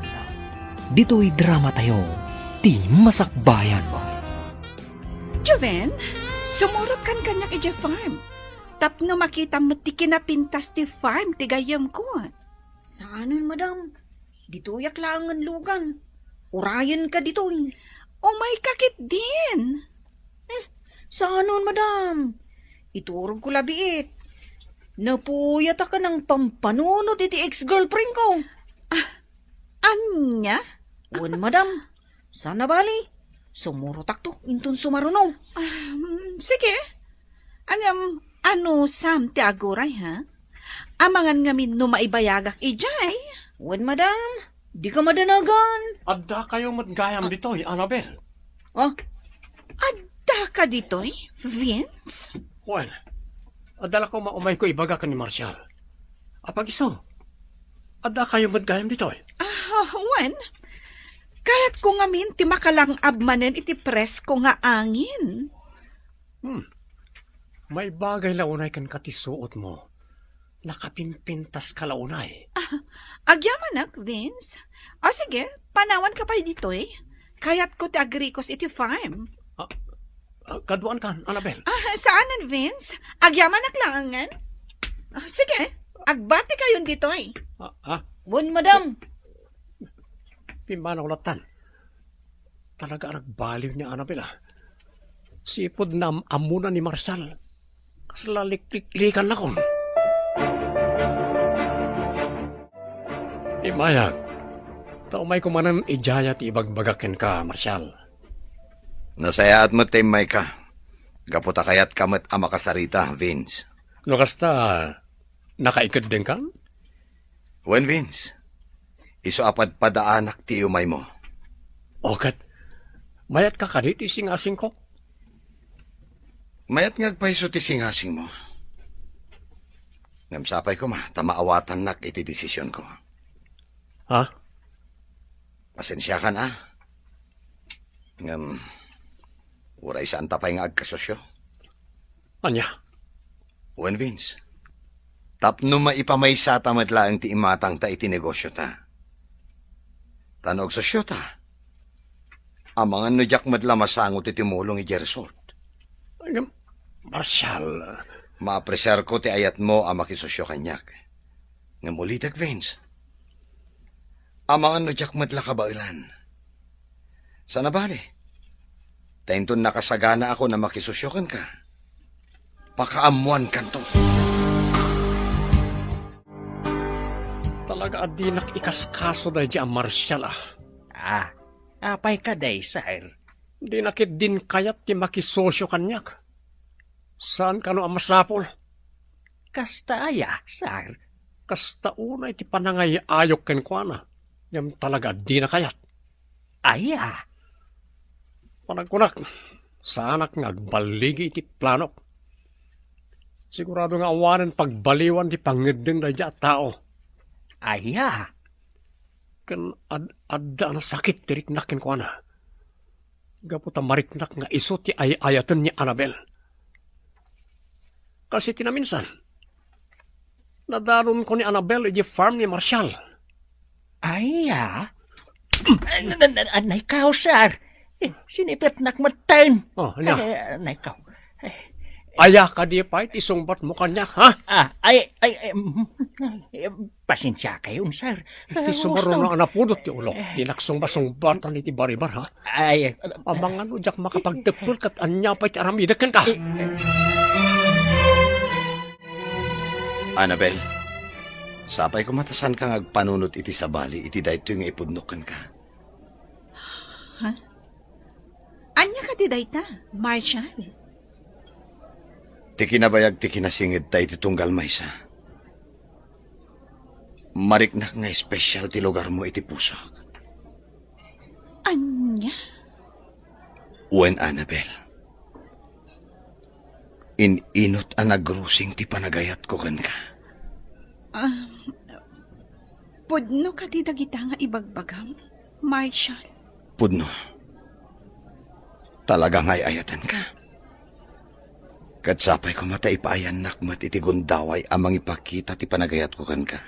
Dito'y drama tayo, ti masakbayan. Joven, sumurot kan kanyak ija farm. Tapno makita mo ti kinapintas ti farm ti gayam ko. Saanan, madam? Dito yak lang ang lugan. Urayan ka dito. Umay kakit din. Saanan, madam? Iturog ko labiit. Napuyat ka ng pampanunod iti ex-girlfriend ko. Anya? Uwan, madam. Sana bali. Sumurotak to. Intun sumarunaw. Sige. Ano sam ti aguray ha? Amangan ngamin no maibayagak ijay. Uwan, madam. Di ka madanagan. Adda kayo matgayam dito, Annabel. Ah, Adda ka ditoy, Vince? Well, adala ko maumay ko ibaga ka ni Marshall. Apag iso, adda kayo matgayam dito. Wen, kahit ko ngamin ti makalang abmanen iti press ko nga angin. May bagay launay kan katisuot mo. Nakapimpintas ka launay. Agyamanak, Vince. O sige, panawan ka pa dito eh. Kaya't ko ti agrikos iti farm. Kaduan kan, Annabel. Saanan, Vince? Agyamanak lang angan? Sige, agbati kayon dito eh. uwan, madam. Pimbanaw latan. Talaga nagbaliw niya, Annabel. Sipod na amunan ni Marshall. Kaslalik-likan na ko. Imayag, taumay kumanan ijaya ti ibagbagakin ka, Marshall. Nasayaat mo, May ka. Gaputa kayat kamat ama kasarita, Vince. No kasta, nakaikad din ka? When, Vince? Iso apad padaanak ti umay mo. Okat, mayat ka kadit ising-asing ko? Mayat ngagpaiso ti singasing mo. Ngamsapay ko tamaawatan nak iti desisyon ko. Ha? Pasensya ka na. Uray saan tapay nga agkasosyo. Anya? When, Vince? Tapno maipamaysa tamadlaang ti imatang ta iti negosyo ta. Tanog sosyo ta. Amangan no jak madla masangot iti mulong iti resort. Marshall. Maapresyar ko ti ayat mo ang makisosyo kanyak. Ngamulidag, Vince. Amangan no jak madla kabailan. Sana bali? Tainton nakasagana ako na makisosyokan ka. Pakaamuan kanto. Talaga adinak ikaskaso da di ang Marshall Apay ka day, sir. Di nakit din kayat ti makisosyo kanyak. Saan ka no ang masapol? Kasta aya, sir. Kasta unay ti panangay ayok ken kuana. Yam talaga di na kayat. Aya. Panagkunak, sanak ngagbaligi iti planok. Sigurado nga awanan pagbaliwan ti pangedeng da at tao. Aya. Kan adda na sakit tiriknakin ko na. Gaputa mariknak nga iso ti ayatan ni Annabel. Kasi tinaminsan, nadaron ko ni Annabel iti farm ni Marshall. Aya. Anay sir. Sinipit nakmatan. Anya? Anay kaw. Aya ka di pa isungbat mo kanyak, ha? Pasensya kayo, sir. Iti sumaro na anapudot ti ulo. Dinaksong-basongbatan iti baribar, ha? Amangan o jak makapagtepul kat anya pa iti aramidakan ka. Annabel, sapay ko matasan kang agpanunot iti sabali, iti dayto yung ipudnokan ka. Anya ka ti dayta, Marshall? Ti kinabayag ti kinasingid ta iti tunggal maysa. Mariknak nga espesyal ti lugar mo iti pusok. Anya? Wen, Annabel. Inot ang nagrusing ti panagayat ko kan ka. Pudno ka ti dagita nga ibagbagam, Marshall? Pudno. Talaga nga'y ayatan ka. Katsapay ko mataipayan nakmat iti gundaway amang ipakita ti panagayat ko kan ka.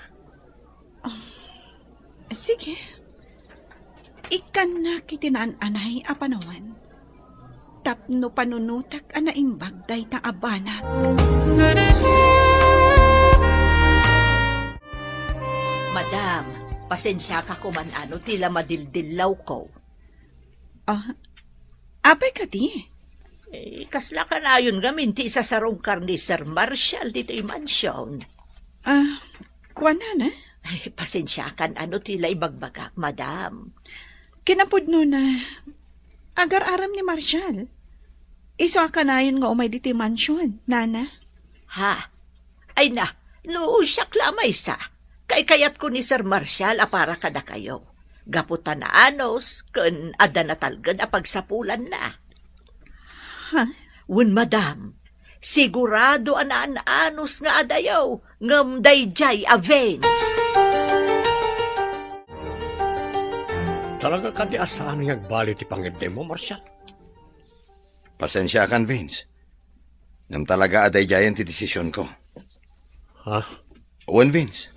Sige. Ikan na kitinaan-anay a panawan. Tapno panunutak anaimbag day ta abanak. Madam, pasensya ka kuman ano tila madildilaw ko. Apay ka di. Kasla ka na yun gamin ti isa sarong karni Sir Marshall dito mansion. Kuwan na. Pasensya kan ano tila ibagbagak, madam. Kinapudno na agar-aram ni Marshall. Iso ka na yun nga umay dito mansion, nana. Ha? Ay na, siyak lamay sa. Kay kayat ko ni Sir Marshall para kada kayo. Gaputan na anos, kun ada na talgad apagsapulan na. Ha? Wun madam, sigurado anaan-anos nga adayaw, ngam dayjay avens. Talaga ka di asahan nga bali ti pangibde mo, Marshall? Pasensya kan, Vince. Nam talaga aday jayan ti desisyon ko. Ha? Uwan, Vince.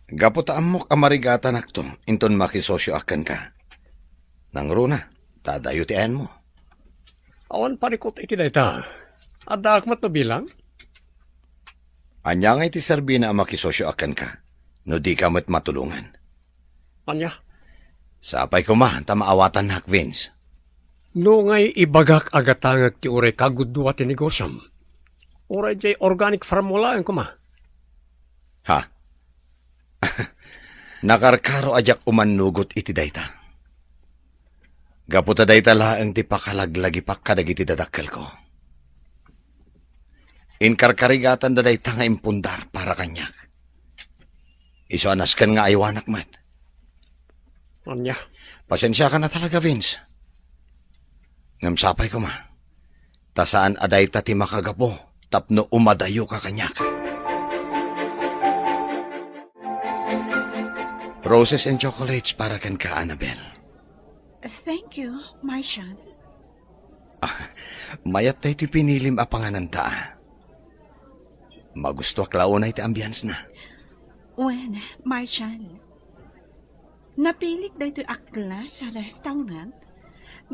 Gaputaan mo kamarigata nakto, inton makisosyo akan ka. Nang runa, tadayo ti ayan mo. Awan parikot iti dayta. Ada akmat no bilang? Anya nga iti Serbina ang makisosyo akan ka, no di ka mo't matulungan. Anya? Sapay ko ta maawatan nak, Vince. No ngay ibagak agatangag ti uray kagudwa ti negosyam. Uray jay organic farm wala ang kuma. Ha? Nakarkaro ajak umanugot iti dayta. Gaputa dayta laang ti pakalaglagi pa kadagiti dadakkel ko. Inkarkarigatan da dayta nga impundar para kanyak. Iso anaskan nga aywanak mat. Anya? Pasensya ka na talaga, Vince. Ngamsapay ko tasaan aday ta ti makagapo, tapno umadayo ka kanyak. Roses and chocolates para kan ka, Annabel. Thank you, Marshall. Mayat tayo ti pinilim a pangananta. Magusto aklaunay ti ambience na. When, Marshall, napilik daytoy akla sa restaurant,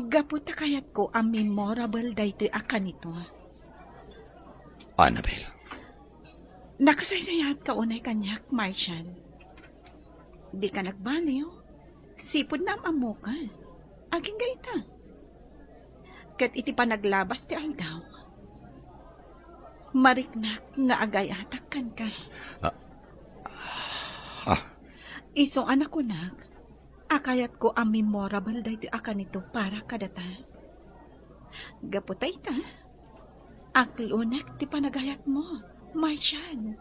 gaputa kayat ko ang memorable daytoy akan ito. Annabel. Nakasaysayat ka unay kanyak, Marshall. Di ka nagbaliw. Sipod na amo ka. Aging gaita. Kat iti pa naglabas ti aldaw. Mariknak nga agay atakkan ka. Iso anak ko akayat ko ang memorable dahito akan ito para kadata. Gaputay ta. Aklunak ti panagayat mo, Marshall.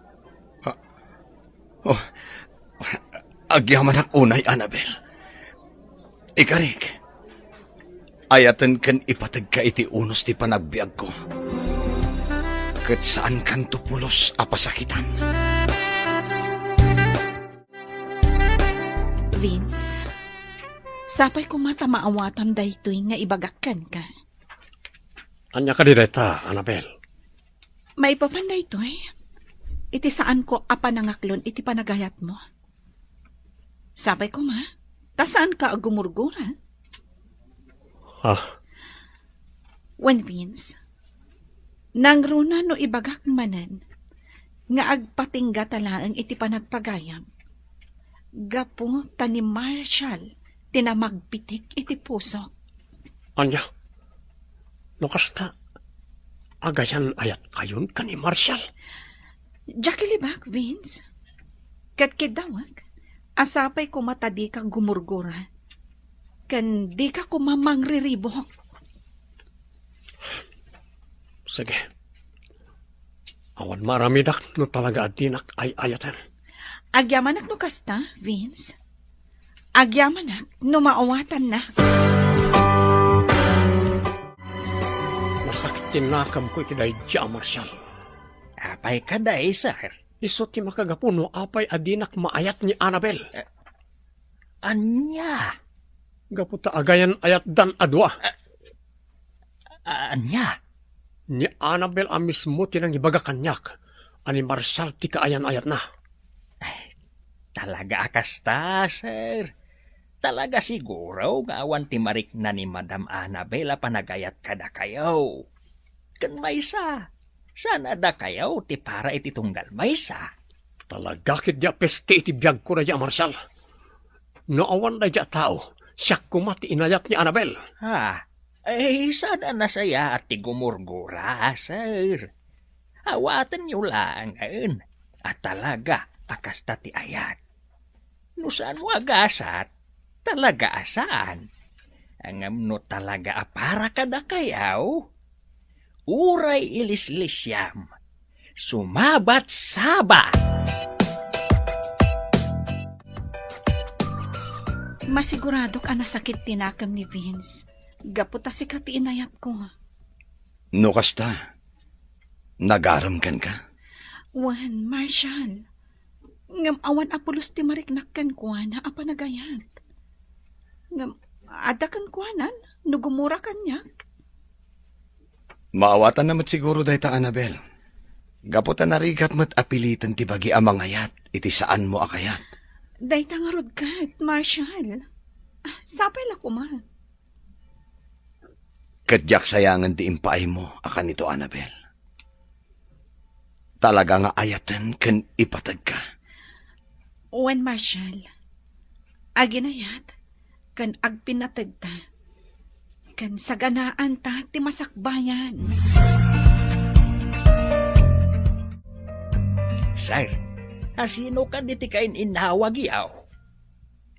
Agyaman ak unay, Annabel. Ikarik. Ayatan kan ipatag ka iti unos ti panagbiag ko. Kat saan kan tupulos apasakitan. Vince, sapay ko mata maawatan daytoy nga ibagakan ka. Anya ka di dayta, Annabel? May papanday to iti saan ko apanangaklon iti panagayat mo. Sabay ko tasaan ka agumurgura? Ha? When Vince, nangruna no ibagak manan, nga agpatingga talaang iti panagpagayam. Gapo tani Marshall, tinamagpitik iti puso. Anya? No kasta, agayan ayat kayon ka ni Marshall? Jackie Libak, Vince. Katkidawag, asapay ko matadi kang gumurgura. Kan di ka kumamangriribok. Sige. Awan maramidak no talaga adinak ay ayatan. Agyamanak no kasta, Vince. Agyamanak no maawatan na. Nasakitin nakam ko iti dayja, Marshall. Apay ka day, sir. Iso ti makagapuno apay adinak maayat ni Annabel. Anya? Gaputa agayan ayat dan adwa. Anya? Ni Annabel ang mismo tinang ibaga kanyak. Ani Marshal ti kaayan ayat na. Talaga akasta, sir. Talaga siguro nga awan ti marik na ni Madam Annabel panagayat kada kayo. Kan maysa, sana da kayo ti para iti tunggal maysa. Talaga kit dia peste iti biyag ko na dia, Marshal. No awan na dia tao, siya kumati inayat ni Annabel. Sana nasaya at ti gumurgura, sir. Awatan niyo lang, at talaga akasta ti ayat. No saan mo agasat, talaga asaan. Angam no talaga para kada kayaw. Uray ilislisyam. Sumabat saba. Masigurado ka na sakit tinakam ni Vince. Gaputa si kati inayat ko. No kasta, nagaramkan ka? Wan, Marshal. Ngam awan apulos ti mariknakkan ko na apanagayat. Ngam adakan ko anan, nugumura kanyak. Maawatan naman siguro dahi ta, Annabel. Gaputa narigat mo't apilitan ti bagi amang ayat, iti saan mo akayat. Day tangarod kat, Marshal. Sapay la kuma. Kadyak sayangan ti impaay mo, akan ito, Annabel. Talaga nga ayatan kan ipatag ka. Wan, Marshal. Aginayat, kan agpinatag ta. Kan saganaan ta, ti masakbayan. Sir, asino ka di ti kain inawag yaw?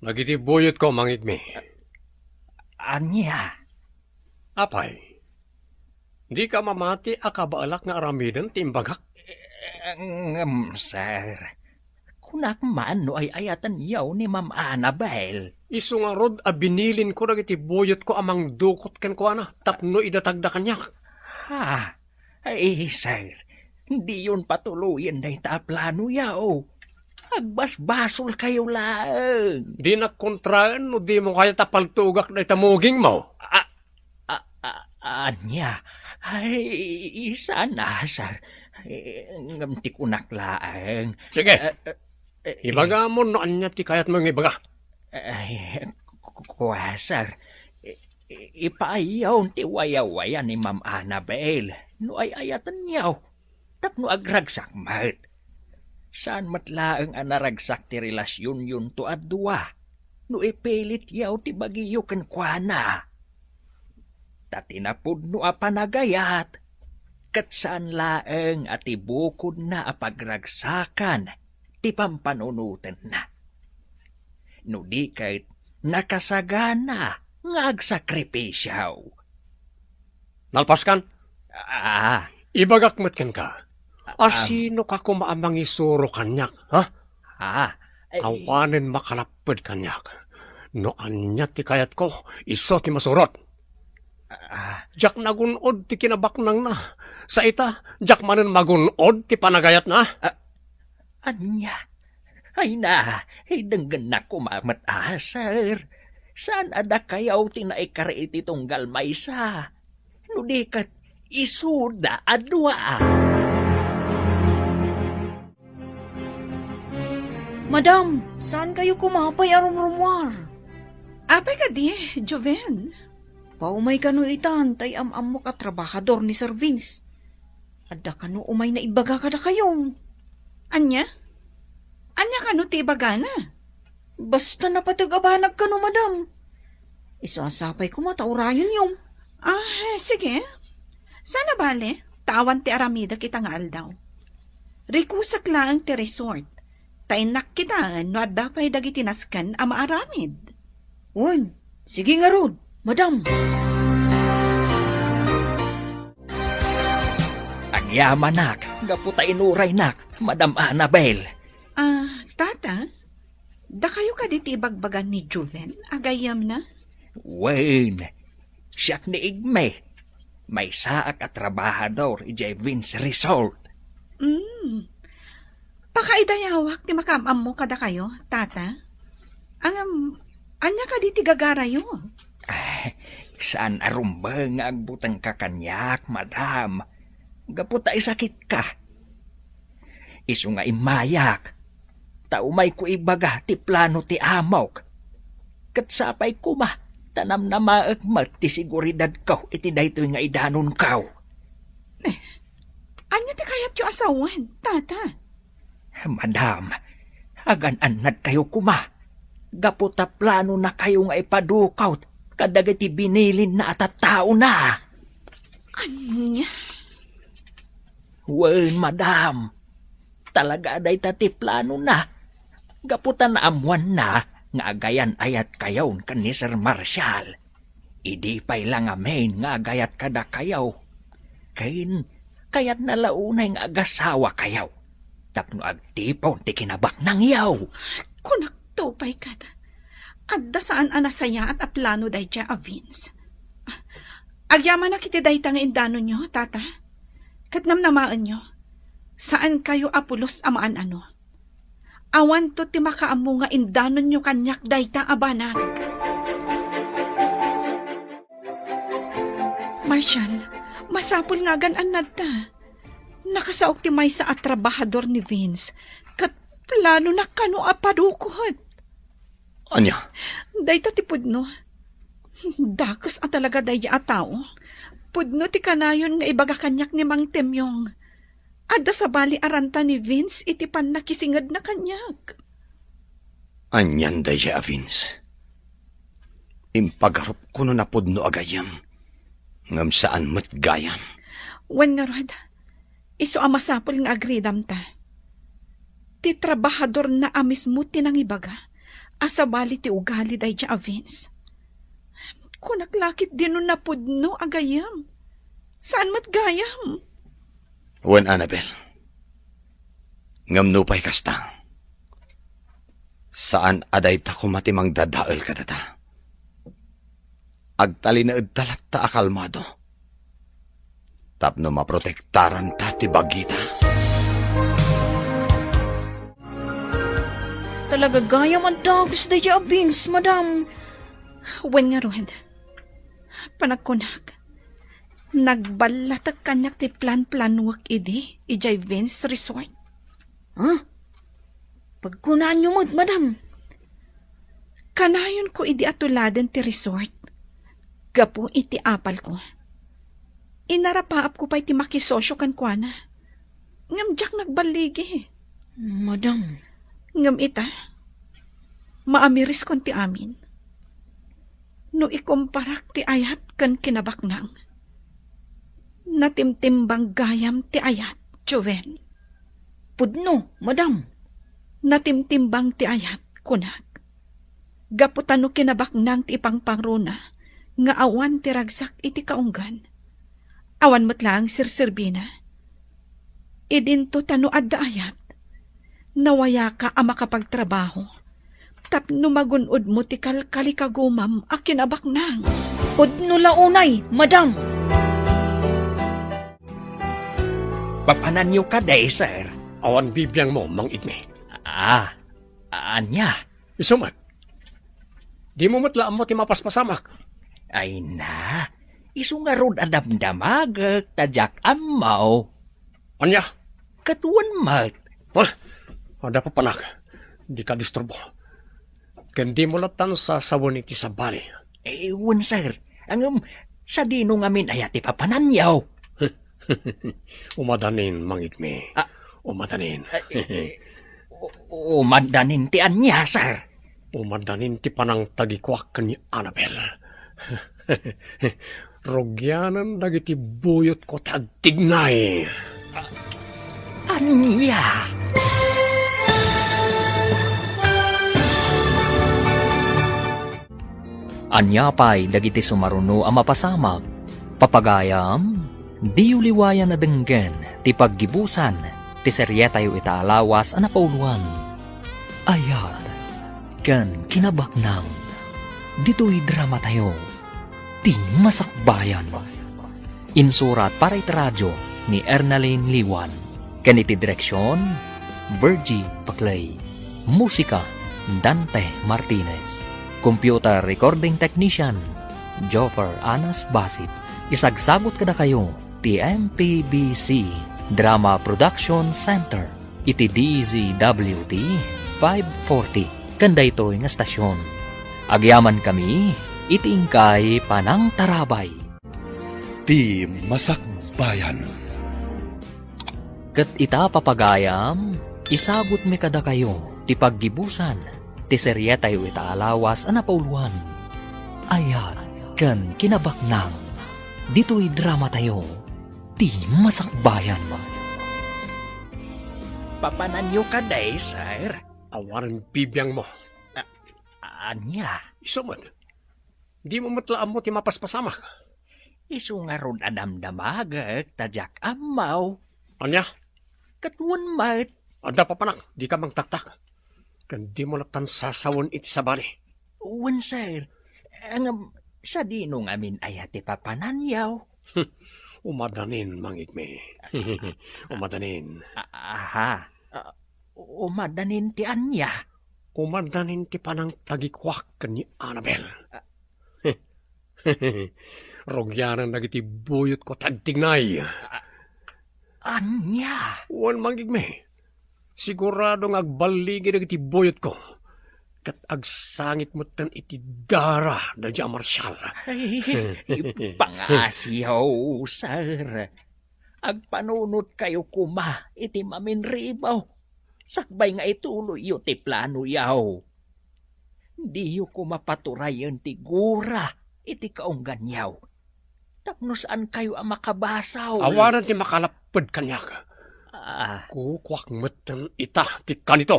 Nagitibuyot ko, mangigmi. Anya? Apay, di ka mamati akabaalak nga aramidan ti imbagak. Sir, kunak man no ay ayatan yaw ni Ma'am Annabel. Isu nga rod a binilin ko nagitibuyot ko amang dukot ken ko ana, tapno idatagda kanyak. Sir, hindi yun patuluyan dahi ta plano yaw. Agbasbasol kayo lang. Di na kontraan no di mo kaya tapaltugak na itamuging mo. Anya, sana, sir. Ngamti kunak laang. Sige, ibaga mo no anya ti kayat mo ng ibaga. Kuha, sir. Ipaayaw ti wayawaya ni Ma'am Annabel. No ay ayatan niyaw. Tapno agragsak mat. Saan matlaang anaragsak ti relasyon yun to adwa. No ipilit yaw ti bagiyo ken kuana. Tatinapod no apanagayat. Kat saan laeng at ibukod na apagragsakan. Ti pampanunutan na. No di kahit nakasagana nga agsakripisyaw. Nalpaskan? Ibagak matken ka. Asino ka kumaamang isuro kanyak, ha? Awanin makalapad kanyak. No anya ti kayat ko, iso ti masurot. Jak nagunod ti kinabaknang na. Sa ita, jak manen magunod ti panagayat na. Anya? Ay na, denggan na kumamat sir. Saan ada kayaw tinaikari iti tunggal maysa? No di kat isuda adwa. Madam, saan kayo kumapay arum-rumwar? Apay ka di, Joven. Paumay ka no itan, tay am-am mo ka trabahador ni Sir Vince. Adda ka no umay na ibaga ka na kayong. Anya? Anya ka no tibagana? Basta napatagabanag ka no, madam. Isasapay ko mataurayan yung. Sige. Sana bale, tawan ti aramida kita nga aldaw. Rikusak lang ti resort. Tainak kita no adda pa'y dagitinaskan ama aramid. Uy, sige nga rod, madam. Agyaman nak, gaputa inuray nak, Madam Annabel. Tata, da kayo ka diti bagbagan ni Joven, agayam na? Wen, siyak ni Igme. May saak at trabahador ijay Vince Resort. Pakaidayawak ti makamam mo kada kayo, tata. Anya ka di tigagarayo? Saan arumba nga agbutang kakanyak, madam? Gaputa sakit ka. Isu nga imayak. Taumay ko ibaga ti plano ti amok. Katsapay ko ma, tanam na maagmat ti siguridad kaw iti daytoy nga idanon kaw. Anya ti kayat yu asawan, tata? Madam, agan-anad kayo kuma. Gaputa plano na kayo nga ipadukaw kadagiti binilin na atatao na. Anya? Well, madam, talaga day tati plano na. Gaputa na amuan na nga agayan ayat kayaw kan ni Sir Marshall. Idi pa'y lang amen nga agayat kada kayaw. Kayat na launay nga agasawa kayaw. Tapno agtipaw ti kinabak ng yaw. Kunak tupay kada. Adda saan anasaya at aplano day dya a Vince. Agyaman na kiti day nga indano nyo, tata. Katnamnamaan nyo. Saan kayo apulos amaan ano? Awan to ti makaamu nga indano nyo kanyak day ta abanag. Marshall, masapul nga gan-anad ta. Nakasaok ti may sa atrabahador ni Vince. Kat plano na kano apadukot. Anya? Day ta ti pudno. Dakos at talaga day a tao. Pudno ti kanayon nga ibaga kanyak ni Mang Temyong. Adda sa bali aranta ni Vince iti pan nakisingad na kanyak. Anyan daya, Vince. Impagarap ko no napudno agayam. Ngam saan matgayam. Wen nga rod, iso amasapol nga agridam ta. Ti trabahador na amis mo tinang ibaga. Asabali ti ugali day dya a Vince. Kunaklakit din nun napudno agayam. Saan matgayam? Wen, Annabel. Ngam nupay kastang. Saan aday ta kumatimang dadael ka data? Agtali na talat ta akalmado. Tapno maprotektaran ta ti bagita. Talaga gayam ang dagos day a Vince, madam. Wen nga rod, panagkunak. Nagbalatag kanyak ti plan-planwak idi, ijay Vince Resort. Ha? Pagkunaan nyo mo, madam. Kanayon ko idi atuladen ti resort. Gapo iti apal ko. Inarapaap ko pa iti makisosyo kan kwa na. Ngam jak nagbaligi. Madam. Ngam ita, maamiris kon ti amin. No ikumparak ti ayat kan kinabaknang. Natimtimbang gayam ti ayat, Joven. Pudno, madam. Natimtimbang ti ayat, kunag. Gaputano kinabaknang ti ipangpangruna, nga awan ti ragsak iti kaunggan. Awan matlang sirsirbina. Idinto tano adda ayat. Nawaya ka ang makapagtrabaho. Tapno magunod mo ti kalkalikagumam a kinabaknang. Pudno launay, madam. Papanan niyo ka day, sir. Awan bibiyang mo, Mang Igme. Anya? Isumat. Di mo matlaan mo ti mapaspasamak. Ay na, isu nga rod adamdamag, tadyak amaw. Anya? Katuan mat. Ada pa panak. Di ka disturbo. Kendi mo latan sa sawon iti sabali. Ewan, sir. Ang sa dino ngamin ayati papananyaw. Umadanin, Mang Igme. Umadanin. Umadanin ti anya, sir. Umadanin ti panang tagikwak ni Annabel. Rogyanan dagiti buyot ko tagtignay. Anya? Anya pa'y dagiti sumaruno ang mapasamag. Papagayam, di uliwayan na denggen, ti paggibusan, ti seryetayo itaalawas ang napauluan. Ayat, kan kinabaknang, dito'y drama tayo, ti masakbayan. Insurat para itiradyo ni Ernaline Liwan. Kaniti direksyon, Virgie Paclay. Musika, Dante Martinez. Computer Recording Technician, Joffer Anas Basit. Isagsagot kada kayo, TMPBC, Drama Production Center, iti DZWT 540, kanda ito'y nga stasyon. Agyaman kami, itingkay Panang Tarabay. Ti Masakbayan. Kat ita papagayam, isagot mi kada kayo, ti paggibusan, ti serye tayo itaalawas anapauluan. Ayat, kan kinabaknang, dito'y drama tayo, ti Masakbayan. Papananyo ka day, sir. Awaran bibiyang mo. Anya, Isumad. Di mo matlaan mo ti mapaspasama. iso nga ron adamdamagak, tadyak amaw. Anya, Katwan mat, anda pa panak, di ka mangtaktak. Kan di mo latan sasawon iti sabani. uwan sir. Ang sa dinong amin ay ati papananyaw. Umadanin, mangigme. Umadanin. Aha, umadanin ti anya. Umadanin ti panang tagikwak ni Annabel. Rogyanan nagiti buyot ko tagtignay. Anya? Uwan mangigme. Sigurado nga agbaligi nagiti buyot ko. Kat agsangit mo tan iti dara na diya marsyal. Ay, pangasiyaw, sir. Agpanunot kayo kuma, iti maminribaw. Sakbay nga ituloy yo ti plano yaw. Di yo kumapaturayan ti gura, iti kaunggan yaw. Tapno saan kayo ang makabasaw? Awanan ti makalapad kanyak. Ah, Kukwak mo tan ita ti kanito.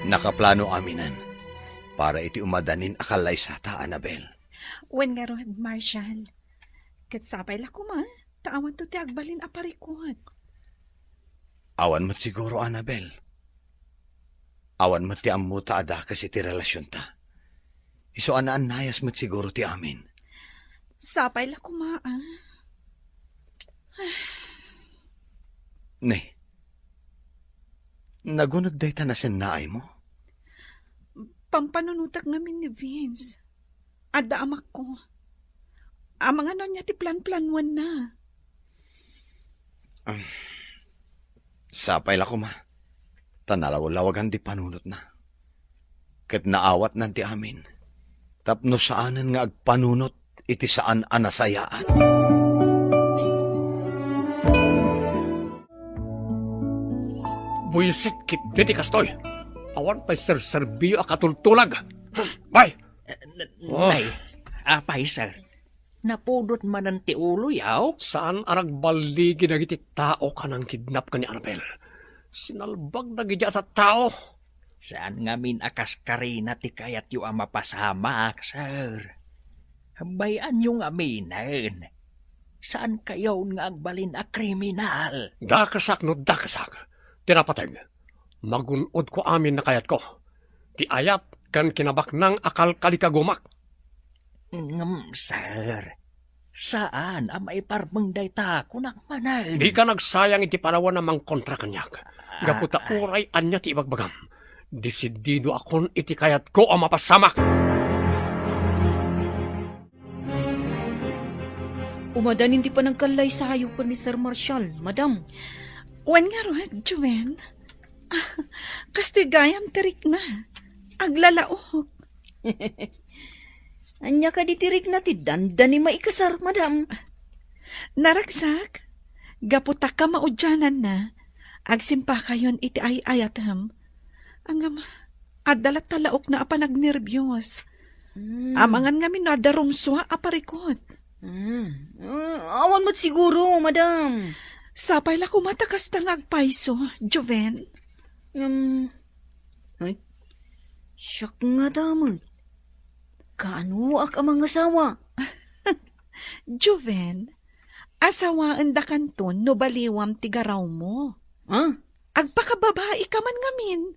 Nakaplano aminan para iti umadanin akalay sata, Annabel. Wen nga rohad, Marshal. Katsapay la kuma, taawan to ti agbalin aparikot. Awan mo't siguro, Annabel. Awan mo't ti amuta adakas iti relasyon ta. Iso anaan nayas mo't siguro ti amin. Sapay la kuma, Ne, nagunag day ta na naay mo? Pampanunutak ngamin ni Vince. Ada amak ko. Amang ano niya ti plan-planwan na. Sapay la kuma. Tanalaw-lawagan di panunot na. Ket naawat nanti amin. Tapno saanan nga agpanunot iti saan anasayaan. Buisit kit niti kastoy. Awan pa serserbiyo akatultulag. Bay! Nay, apay sir. Napudot man ang ti ulo yaw? Saan arag baligi nagiti tao ka nang kidnap ka ni Annabel? Sinalbag na gidya at tao. Saan nga min akas karina ti kayat yu ang mapasamak, sir? Bayan yung aminan. Saan kayo nga agbalin a kriminal? Dakasak no dakasak. Tinapatag. Magunod ko amin na kayat ko. Ti ayat kan kinabak ng akal kalikagumak. Sir. Saan ang maiparbang dayta kunak manay? Di ka nagsayang iti panawan namang kontra kanyak. Gaputa uray anya ti ibagbagam. Desidido akon iti kayat ko ang mapasamak. Umadanin di pa nagkalay sayo pa ni Sir Marshal, madam. Wen nga rohad, Juven. Kastigayam tirik na. Aglalaok. Anya ka ditirik na ti dandan ni maikasar, madam. Naragsak. Gaputak ka maudyanan na. Agsimpa kayon iti ay-ayatam. Angam, adalat talaok na apanagnervyos. Amangan nga minadarong suha aparikot. Awan mo't siguro, madam. Sapay la kumatakas tang agpaiso, Joven. Ay, siyak nga damon. Kaano ak amang asawa? Joven, asawaan da kanton no baliwam tigaraw mo. Ha? Agpakababae ka man ngamin.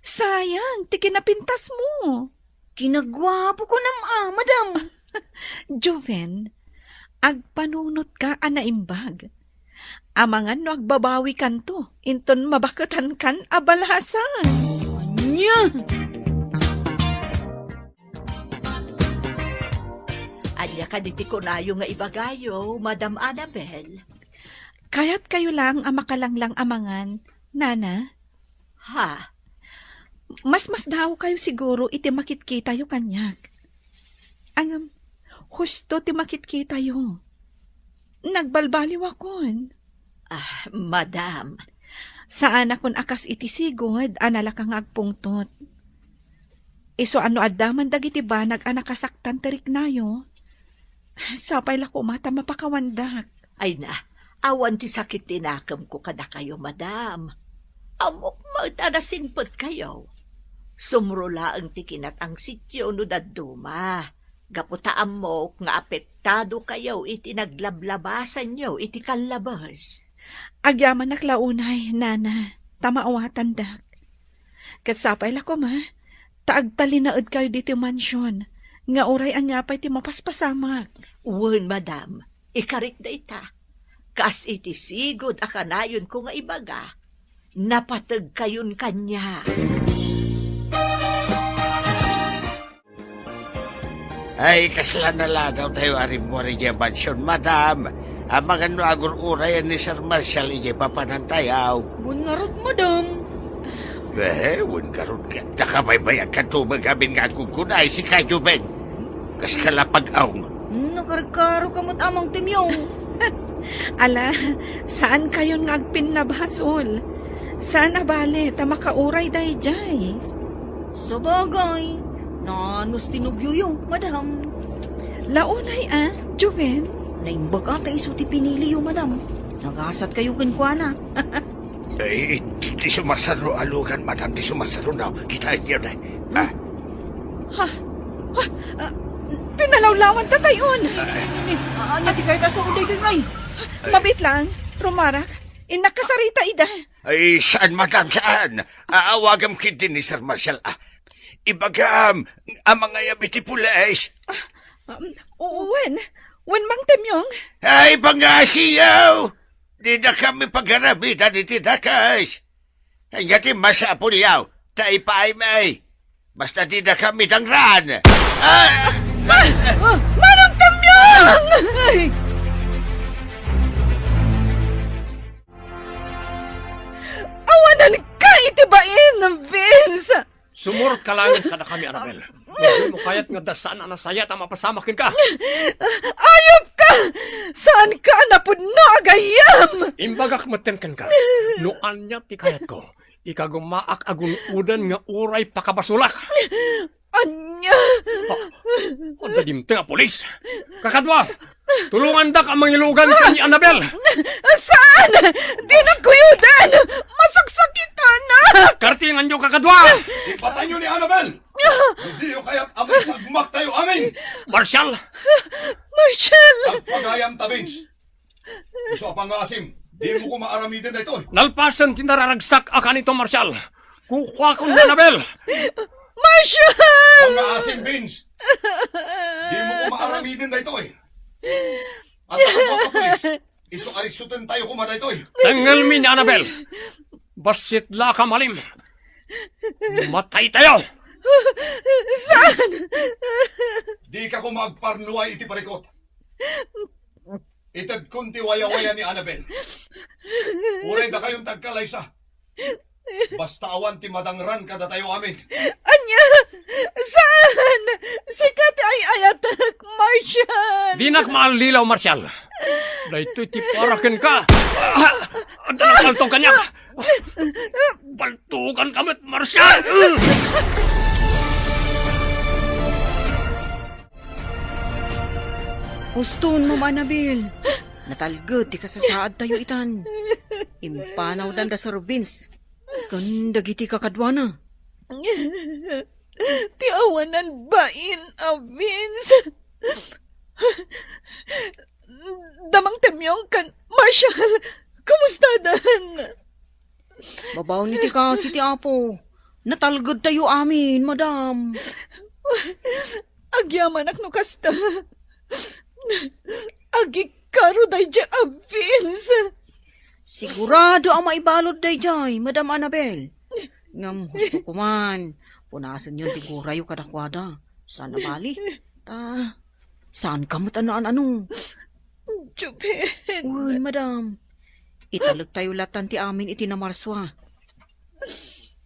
Sayang, ti kinapintas mo. Kinagwapo ko madam. Joven, agpanunot ka anaimbag. Amangan no agbabawi kan to. Inton mabakatan kan abalasan. Anya! Anya ka diti ko na yung nga ibagayo, Madam Annabel. Kaya't kayo lang ang makalanglang amangan, Nana. Ha? Mas daw kayo siguro iti makitkita yo kanyak. Ang husto ti makitkita yo. Nagbalbaliw akon. Madam. Saan akon akas iti sigod, anala kang agpungtot. Iso ano adaman dagiti banag anakasaktan terik nayo. Sapay lako mata mapakawandak. Ay na, awan ti sakit tinakam ko kada kayo, Madam. Amok magtanasinpot kayo. Sumrula ang tikinat ang sityo no daduma. Gaputaan mo nga apektado kayo iti naglablabasan nyo iti kalabas. Agyaman naklaunay, Nana, tamaawatan dak. Kasapay lako ma, taagtalinaad kayo diti mansyon, nga oray anyapay ti mapaspasamak. Uwan, Madam, ikarit na ita. Kas iti sigod akanayon ko nga ibaga, napatag kayon kanya. Ay, kaslan na lang daw tayo arim mo rin yung mansyon, madam. Ang mga no agur-urayan ni Sir Marshall ije papanantayaw. Gun nga rod, madam. Wun karun ka. Nakabaybayan ka tumag amin nga kukunay si Kayo Ben. Kas kalapag-aw. Nakarkaro kamot amang timyong. Ala, saan kayon nga agpinnabhasol? Saan abale, tamakauray dayjay? Sa bagay, nanos tinubyo yung, madam. Launay Juven? Naimbag ata iso ti pinili yung, madam. Nagasat kayo kankwana. Eh, di sumasaro alugan, madam. Di sumasaro na. Kita niyo na. Pinalawlawan tatayon. Anya ti kayo sa uday kay. Mabit lang, Rumarak. Inakasarita ida. Ay, saan, madam, saan? Aawagam kiti ni Sir Marshall. Ibagam, ang mga yabiti pulis. Wen mang temyong. Ay, pangasiyaw! Di na kami pagharabitan iti dakas. Ay, yati masapulyaw. Tay pa ay may. Basta di na kami dangran. Manang temyong! Awanan ka itibain ng Vince! Sumurot ka lang kada kami, Annabel. Hindi mo kayat nga dasaan na nasaya at mapasamakin ka. Ayop ka! Saan ka napod na agayam? Imbagak matenkan ka. Noan niya ti kayat ko. Ikagumaak agun-udan nga uray pakabasulak. Anya! Ang dadimte nga polis. Kakadwa, tulungan dak ang mangilugan ka ni Annabel. Saan? Di nagkuyudan! Masaksakitan na! Kartingan niyo, kakadwa! Ipatay niyo ni Annabel! Hindi yung kaya't amoy sagmak tayo amin! Marshall! Marshall! Ang pagayam tabings! Gusto pa nga asim, di mo ko maaramidin na ito. Nalpasan tinararagsak akan ito, Marshall. Kukuha ko ni Annabel. Marshall! Ang nga asim, Vince! Di mo ko maaramidin na ito eh. At ako ka polis, iso arisutin tayo kumada ito eh. Tangal mi ni Annabel. Basit la ka malim. Matay tayo! Saan? Di ka ko magparnuay iti parikot. Itad kunti waya-waya ni Annabel. Uray da kayong tagkalaysa. Basta awan ti madangran kada tayo amin. Anya! Saan? Sikat ay ayatak, Marshall! Di nak maalilaw, Marshall. Dahito ti parakin ka. Dalang kaltong kanya. Baltukan kami, Marshall! Huston mo, Annabel. Natalgad, di kasasaad tayo itan. Impanaw dan da Sir Vince. Ganda giti kakadwana. Ti awanan bain, Vince. Damang temyong kan, Marshall. Kumusta dan? Babaw ni ti kasi ti Apo. Natalgad tayo amin, madam. Agyaman ak no kasta. Agi karo day dya, Vince. Sigurado ang maibalod day jay, Madam Annabel. Ngam, gusto ko man. Punasan yun tigura yung kadakwada. Saan na bali? Saan ka matanaan ano? Jupin. Uy, madam. Italag tayo latan ti amin iti namarswa.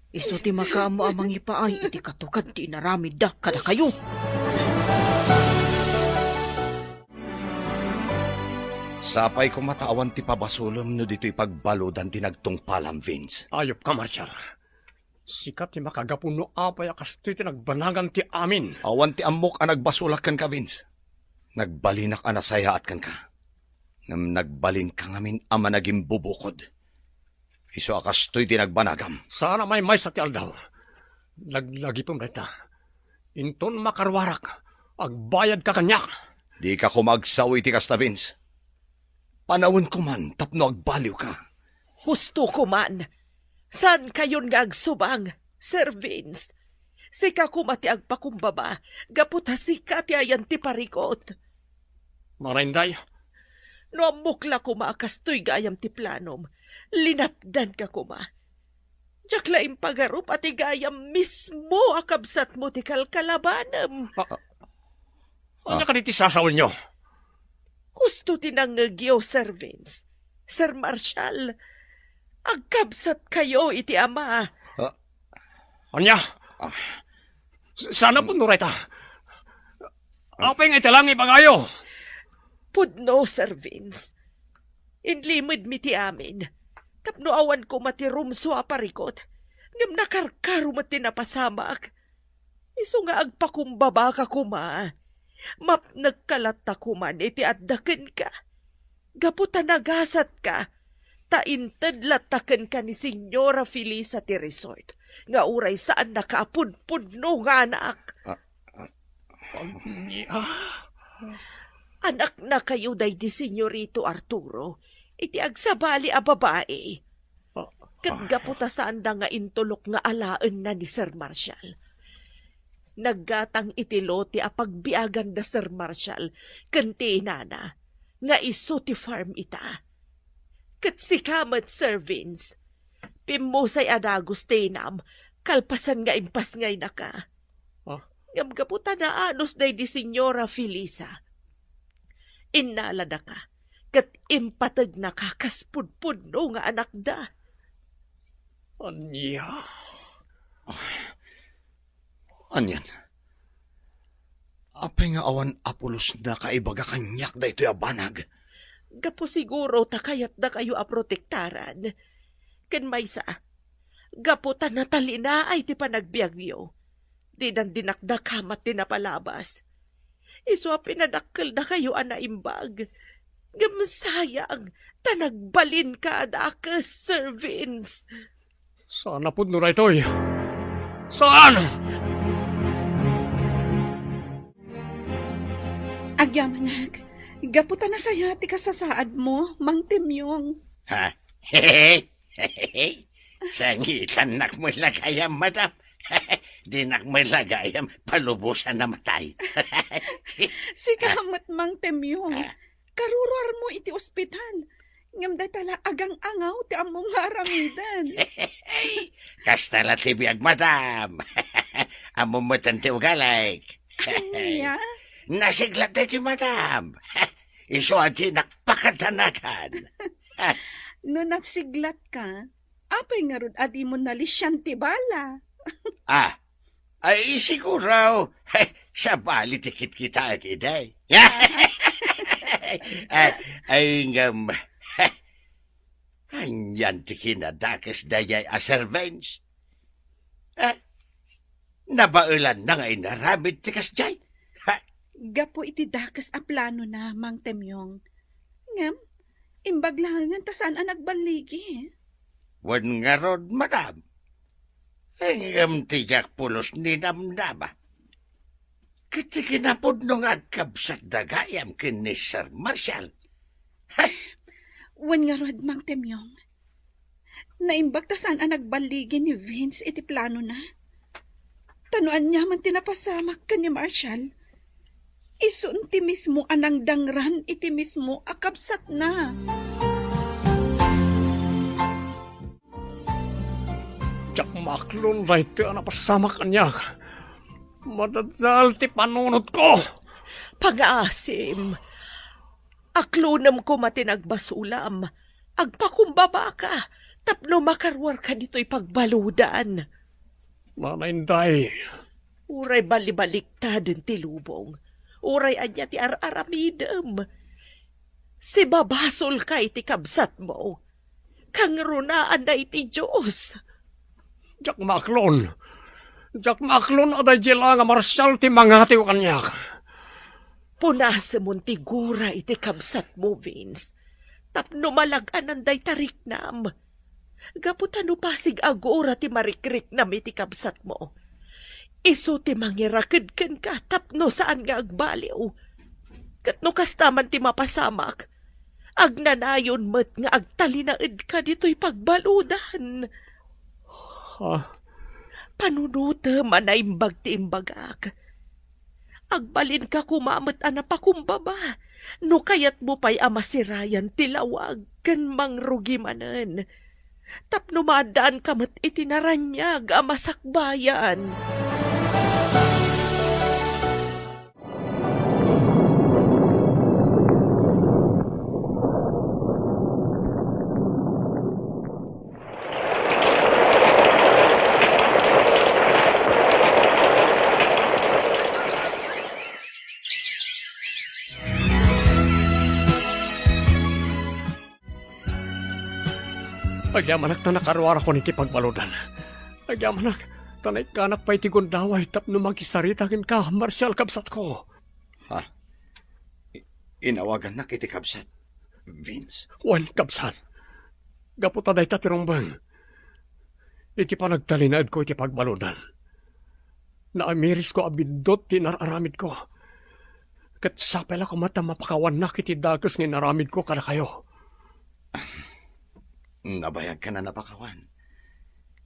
Iso ti makaamo amang ipaay iti katukad ti inaramid da kada kayo. Sapay ko matawan ti pabasulom no dito'y pagbalodan ti nagtungpalam, Vince. Ayop ka, Marshal. Sikat ti makagapuno apay akas ti nagbanagan ti amin. Awan ti amok ang nagbasulak kan ka, Vince. Nagbalinak anasaya at kan ka. Ngam nagbalin ka ngamin ama naging bubukod. Iso akas to'y ti nagbanagam. Sana may sa ti aldaw. Laglagi pong reta. Inton makarwarak. Agbayad ka kanyak. Di ka kumagsawi ti kasta, Vince. Panawin ko man, tapno agbaliw ka. Husto ko man. San kayon nga agsubang, Sir Vince? Sika kumati agpakumbaba, gaputa sika ti ayan ti parikot. Marinday, No amukla kuma kastoy gayam ti planom, linapdan ka kuma. Jaklaim pagarup at igayam mismo akabsat mo ti kalkalabanam. ano ka diti sasawin nyo? Gusto tinangagyo, Sir Vince. Sir Marshall, agkabsat kayo iti ama. Anya? Sana po nureta. Apay nga italang ibagayo. Pudno, Sir Vince. Inlimid mi ti amin. Tapno awan ko matirumso aparikot. Ngam nakarkaro mat tinapasamak. Iso nga agpakumbaba ka kuma. Map nagkalata kuman iti addaken ka. Gaputa nagasat ka. Tainted lataken ka ni Senyora Felisa ti resort. Nga uray saan nakaapudpudno nga anak. Anak na kayo day di Senyorito Arturo. Iti agsabali a babae. Kat gaputa saan da nga intulok nga alaan na ni Sir Marshall. Naggatang itiloti a pagbiagan da Sir Marshall, kanti nana, nga iso ti farm ita. Kat si kamat Sir Vince, pimusay adagos tinam, kalpasan nga impas ngay na ka. Ngam gaputa na anos day di Senyora Felisa. Innala na ka, kat impatag na ka kaspudpudno nga anak da. Anya? Anyan. Apay nga awan apulos na kaibaga kanyak da ito'y abanag. Gapo siguro takayat na kayo aprotektaran. Ken maysa, gapo ta natalina ay ti panagbiagyo. Di nang dinakda kamat tinapalabas. Iso pinadakkel na kayo anaimbag. Gamsayang tanagbalin ka adakas, Sir Vince. Sana po nuretoy. Saan? Agyamanag, gaputa na saya ti kasasaad mo, Mang Timyong. Ha? Hehehe. Sangitan nak mo lagayam, madam. Di nak mo lagayam, palubusan na matay. Si kamat, Mang Timyong. Karuruar mo iti ospital. Ngam da tala agang angaw ti among haramidan. Kastala tibiyag, madam. Among mo tanti ugalag. Niya? Nasiglat na ti madam. Iso ati nakpakatanakan. No nasiglat ka, apay nga rod adi mo nalisyan ti bala. Ay siguro. Sa bali tikit kita akiday. Ay ngam. Anyan ti kinadakas dayay a servants. Nabaulan na nga inaramid ti kasjay. Gapo iti dakas a plano na, Mang Temyong. Ngam, imbaglangan ta saan ang nagbaligi. Wan nga rod, madam. Ngam tijak pulos ni namnama. Kiti kinapod nung agkabsat dagayam kin ni Sir Marshall. Wan nga rod, Mang Temyong. Naimbag ta saan ang nagbaligi ni Vince iti plano na. Tanuan niya man tinapasamak ka ni Marshall. Isun ti mismo anang dangran iti mismo akabsat na. Maklon na ito ang napasama kanya. Madadal ti panunot ko. Pag-aasim, aklunam ko matinagbasulam, agpakumbaba ka, tapno makarwar ka dito'y pagbaludan. Manainday, Uray balibaliktad ti lubong, uray anya ti araramidem. Si babasol ka iti kabsat mo, kang runaan na iti Diyos. Jak maklon aday jela nga marsyal ti mangati ko kanyak. Punasa mo ti gura iti kabsat mo, Vince. Tapno malagan anday tariknam. Gaputano pasig agora ti marikriknam iti kabsat mo. Iso ti mangirakid ken ka tapno saan nga agbaliw. Katno kastaman ti mapasamak. Agnanayon met nga agtalinaid ka dito'y pagbaludan. Ha? Panunuta manaimbag ti imbagak. Agbalin ka kumamat anapakumbaba. No kayat mo pa'y amasirayan tilawag kan mangrugi manen. Tapno maadaan kamat itinaranyag amasakbayan. Agyamanak na nakarwara ko niti pagbaludan. Agyamanak, tanay kanak pa'y tigundaway tapno magisaritakin ka, marsyal kabsat ko. Ha? Inawagan na kiti kabsat, Vince. Wan kabsat. Gaputaday tatirumbang. Iti pa nagtalinaad ko iti pagbaludan. Naamiris ko abindot ti nararamid ko. Kat sapel ako mata mapakawan na kiti dagas nga naramid ko kada kayo. Nabayag ka na napakawan.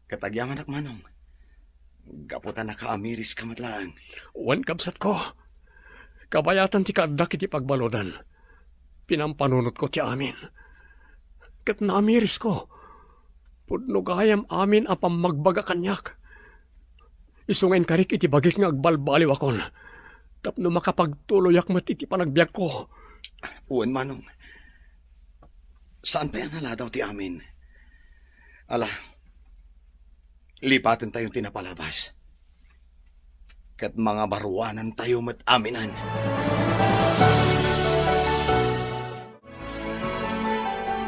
Katagyaman ak manong. Gaputan na kaamiris ka matlaan. Wan kabsat ko. Kabayatan ti kaadak iti pagbaludan. Pinampanunot ko ti amin. Kat naamiris ko. Pudno gayam amin apam magbaga kanyak. Isungain karik iti bagik nga agbalbaliw akon. Tapno makapagtuloyak mat iti panagbiag ko. Uwan manong. Saan pa yan haladaw ti amin? Ala, lipatin tayong tinapalabas. Kat mga baruanan tayo mat aminan.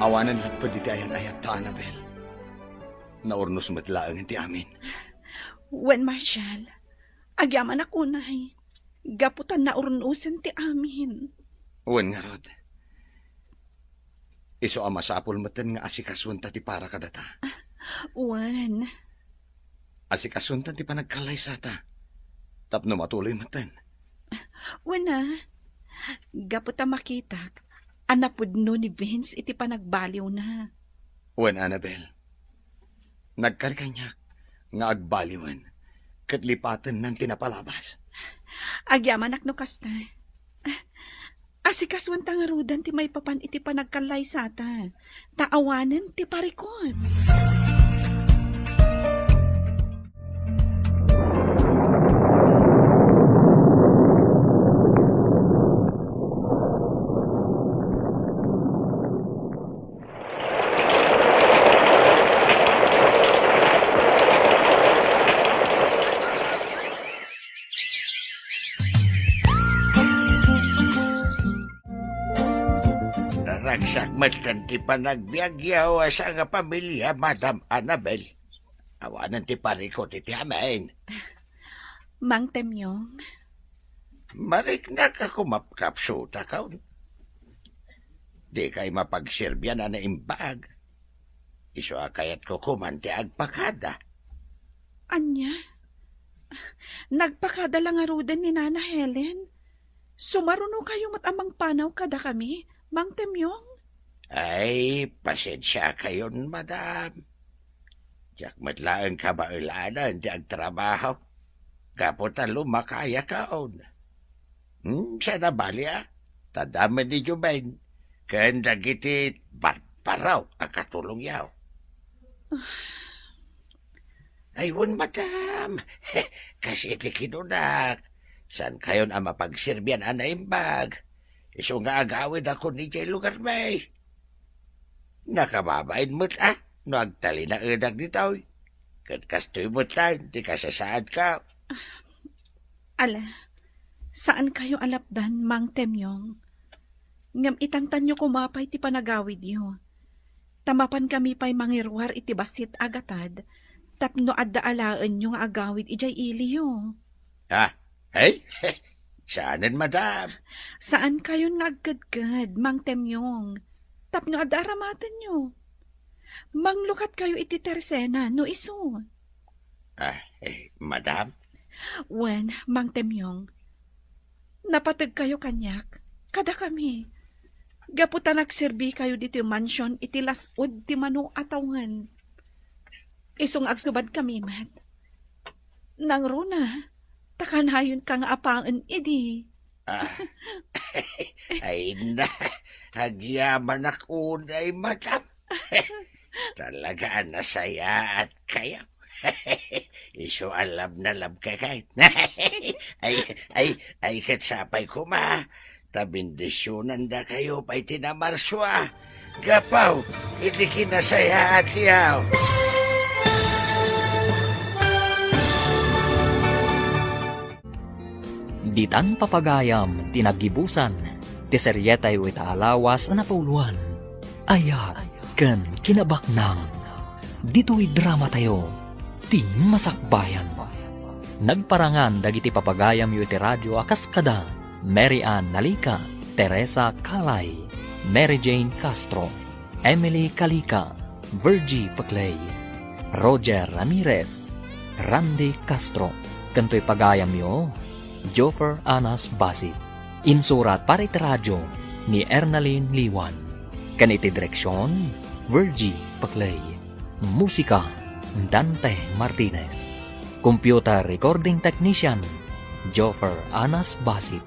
Awanan mat pa di ayan ayat ta Annabel. Naurnos mat laang ti amin. Wen Marshal, agyaman ako nay. Gaputan na urnusan ti amin. Uwan nga rod. Iso ama sapul matan nga asikasunta ti para kadata. Wen. Asikasunta ti panagkalay sa ta. Tapno matuloy matan. Wen na. Gaputan makitak. Anapudno ni Vince iti panagbaliw na. Uwan Annabel. Nagkarkanyak nga agbaliwan. Katlipatan ng tinapalabas. Agyaman akno kasta. Asikaswan tangarudan ti may papan iti panagkalay sata. Taawanan ti parikot. Nagsakmatan ti panagbiagyaw sa nga pamilya, Madam Annabel. Awanan ti parikot iti amin. Mang Temyong. Mariknak ako mapkapsuta ka. Di kay mapagsirbyan na naimbag. Iso kayat ko kumanti agpakada. Anya? Nagpakada lang arudan ni Nana Helen. Sumaruno kayo matamang panaw kada kami, Mang Temyong. Ay, pasensya kayon, madam. Diyak matlaang kabaulanan di agtrabaho. Kaputan lumakaya kaon. Sa nabalya, tadaman ni Jumain. Kanda giti barparaw ang katulong yaw. Aywan, madam. Kasi iti kinunak. San kayon ang mapagsirbyan ana imbag? Iso nga agawid ako ni jay lugar may. Nakababain mo't no agtali na edag ditaw. Kat kastoy mo't di kasasaad ka. Ala, saan kayo alapdan, Mang Temyong? Ngam itangtan nyo kumapay ti panagawid yo. Tamapan kami pa'y mangirwar iti basit agatad, tapno addaalaan nyo nga agawid ijay ili yo. Ay, saanan, madam? Saan kayo nga aggadgad, Mang Temyong? Tapno addaramatan nyo. Manglukat kayo iti tersena, no iso. Madam? Wen, Mang Temyong, napatag kayo kanyak, kada kami. Gaputan nagserbi kayo diti mansyon iti lasod ti mano atawan. Isong agsubad kami, mat. Nang runa, takanayon ka nga apaan, idi. Ay na, agyaman ako unay, madam. Talaga nasaya at kayo. Iso alam na lab ka kahit. ay katsapay ko ma. Tabindisyonan da kayo pa'y tinamarswa. Gapaw, iti kinasaya at yaw. Ditan papagayam, tinagibusan, ti seryetay wita alawas na napauluan. Ayat, ken kinabaknang. Dito'y drama tayo, ti masakbayan. Nagparangan dagiti papagayam yu iti radyo akas kada, Mary Ann Nalika, Teresa Kalay, Mary Jane Castro, Emily Kalika, Virgie Paclay, Roger Ramirez, Randy Castro, kanto'y pagayam yu, Joffer Anas Basit. Insurat para iti radyo ni Ernaline Liwan. Kaniti direksyon, Virgie Paclay. Musika, Dante Martinez. Computer recording technician, Joffer Anas Basit.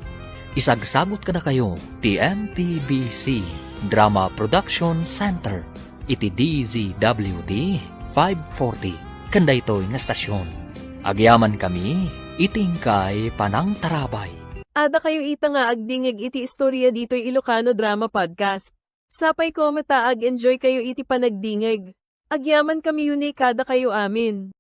Isagsabot kada kayo ti MPBC Drama Production Center iti DZWD 540 kanda ito'y nga stasyon. Agyaman kami itingkay panang tarabay. Ada kayo ita nga agdingig iti istorya dito'y Ilocano Drama Podcast. Sapay ko mataag enjoy kayo iti panagdingig. Agyaman kami yun kada kayo amin.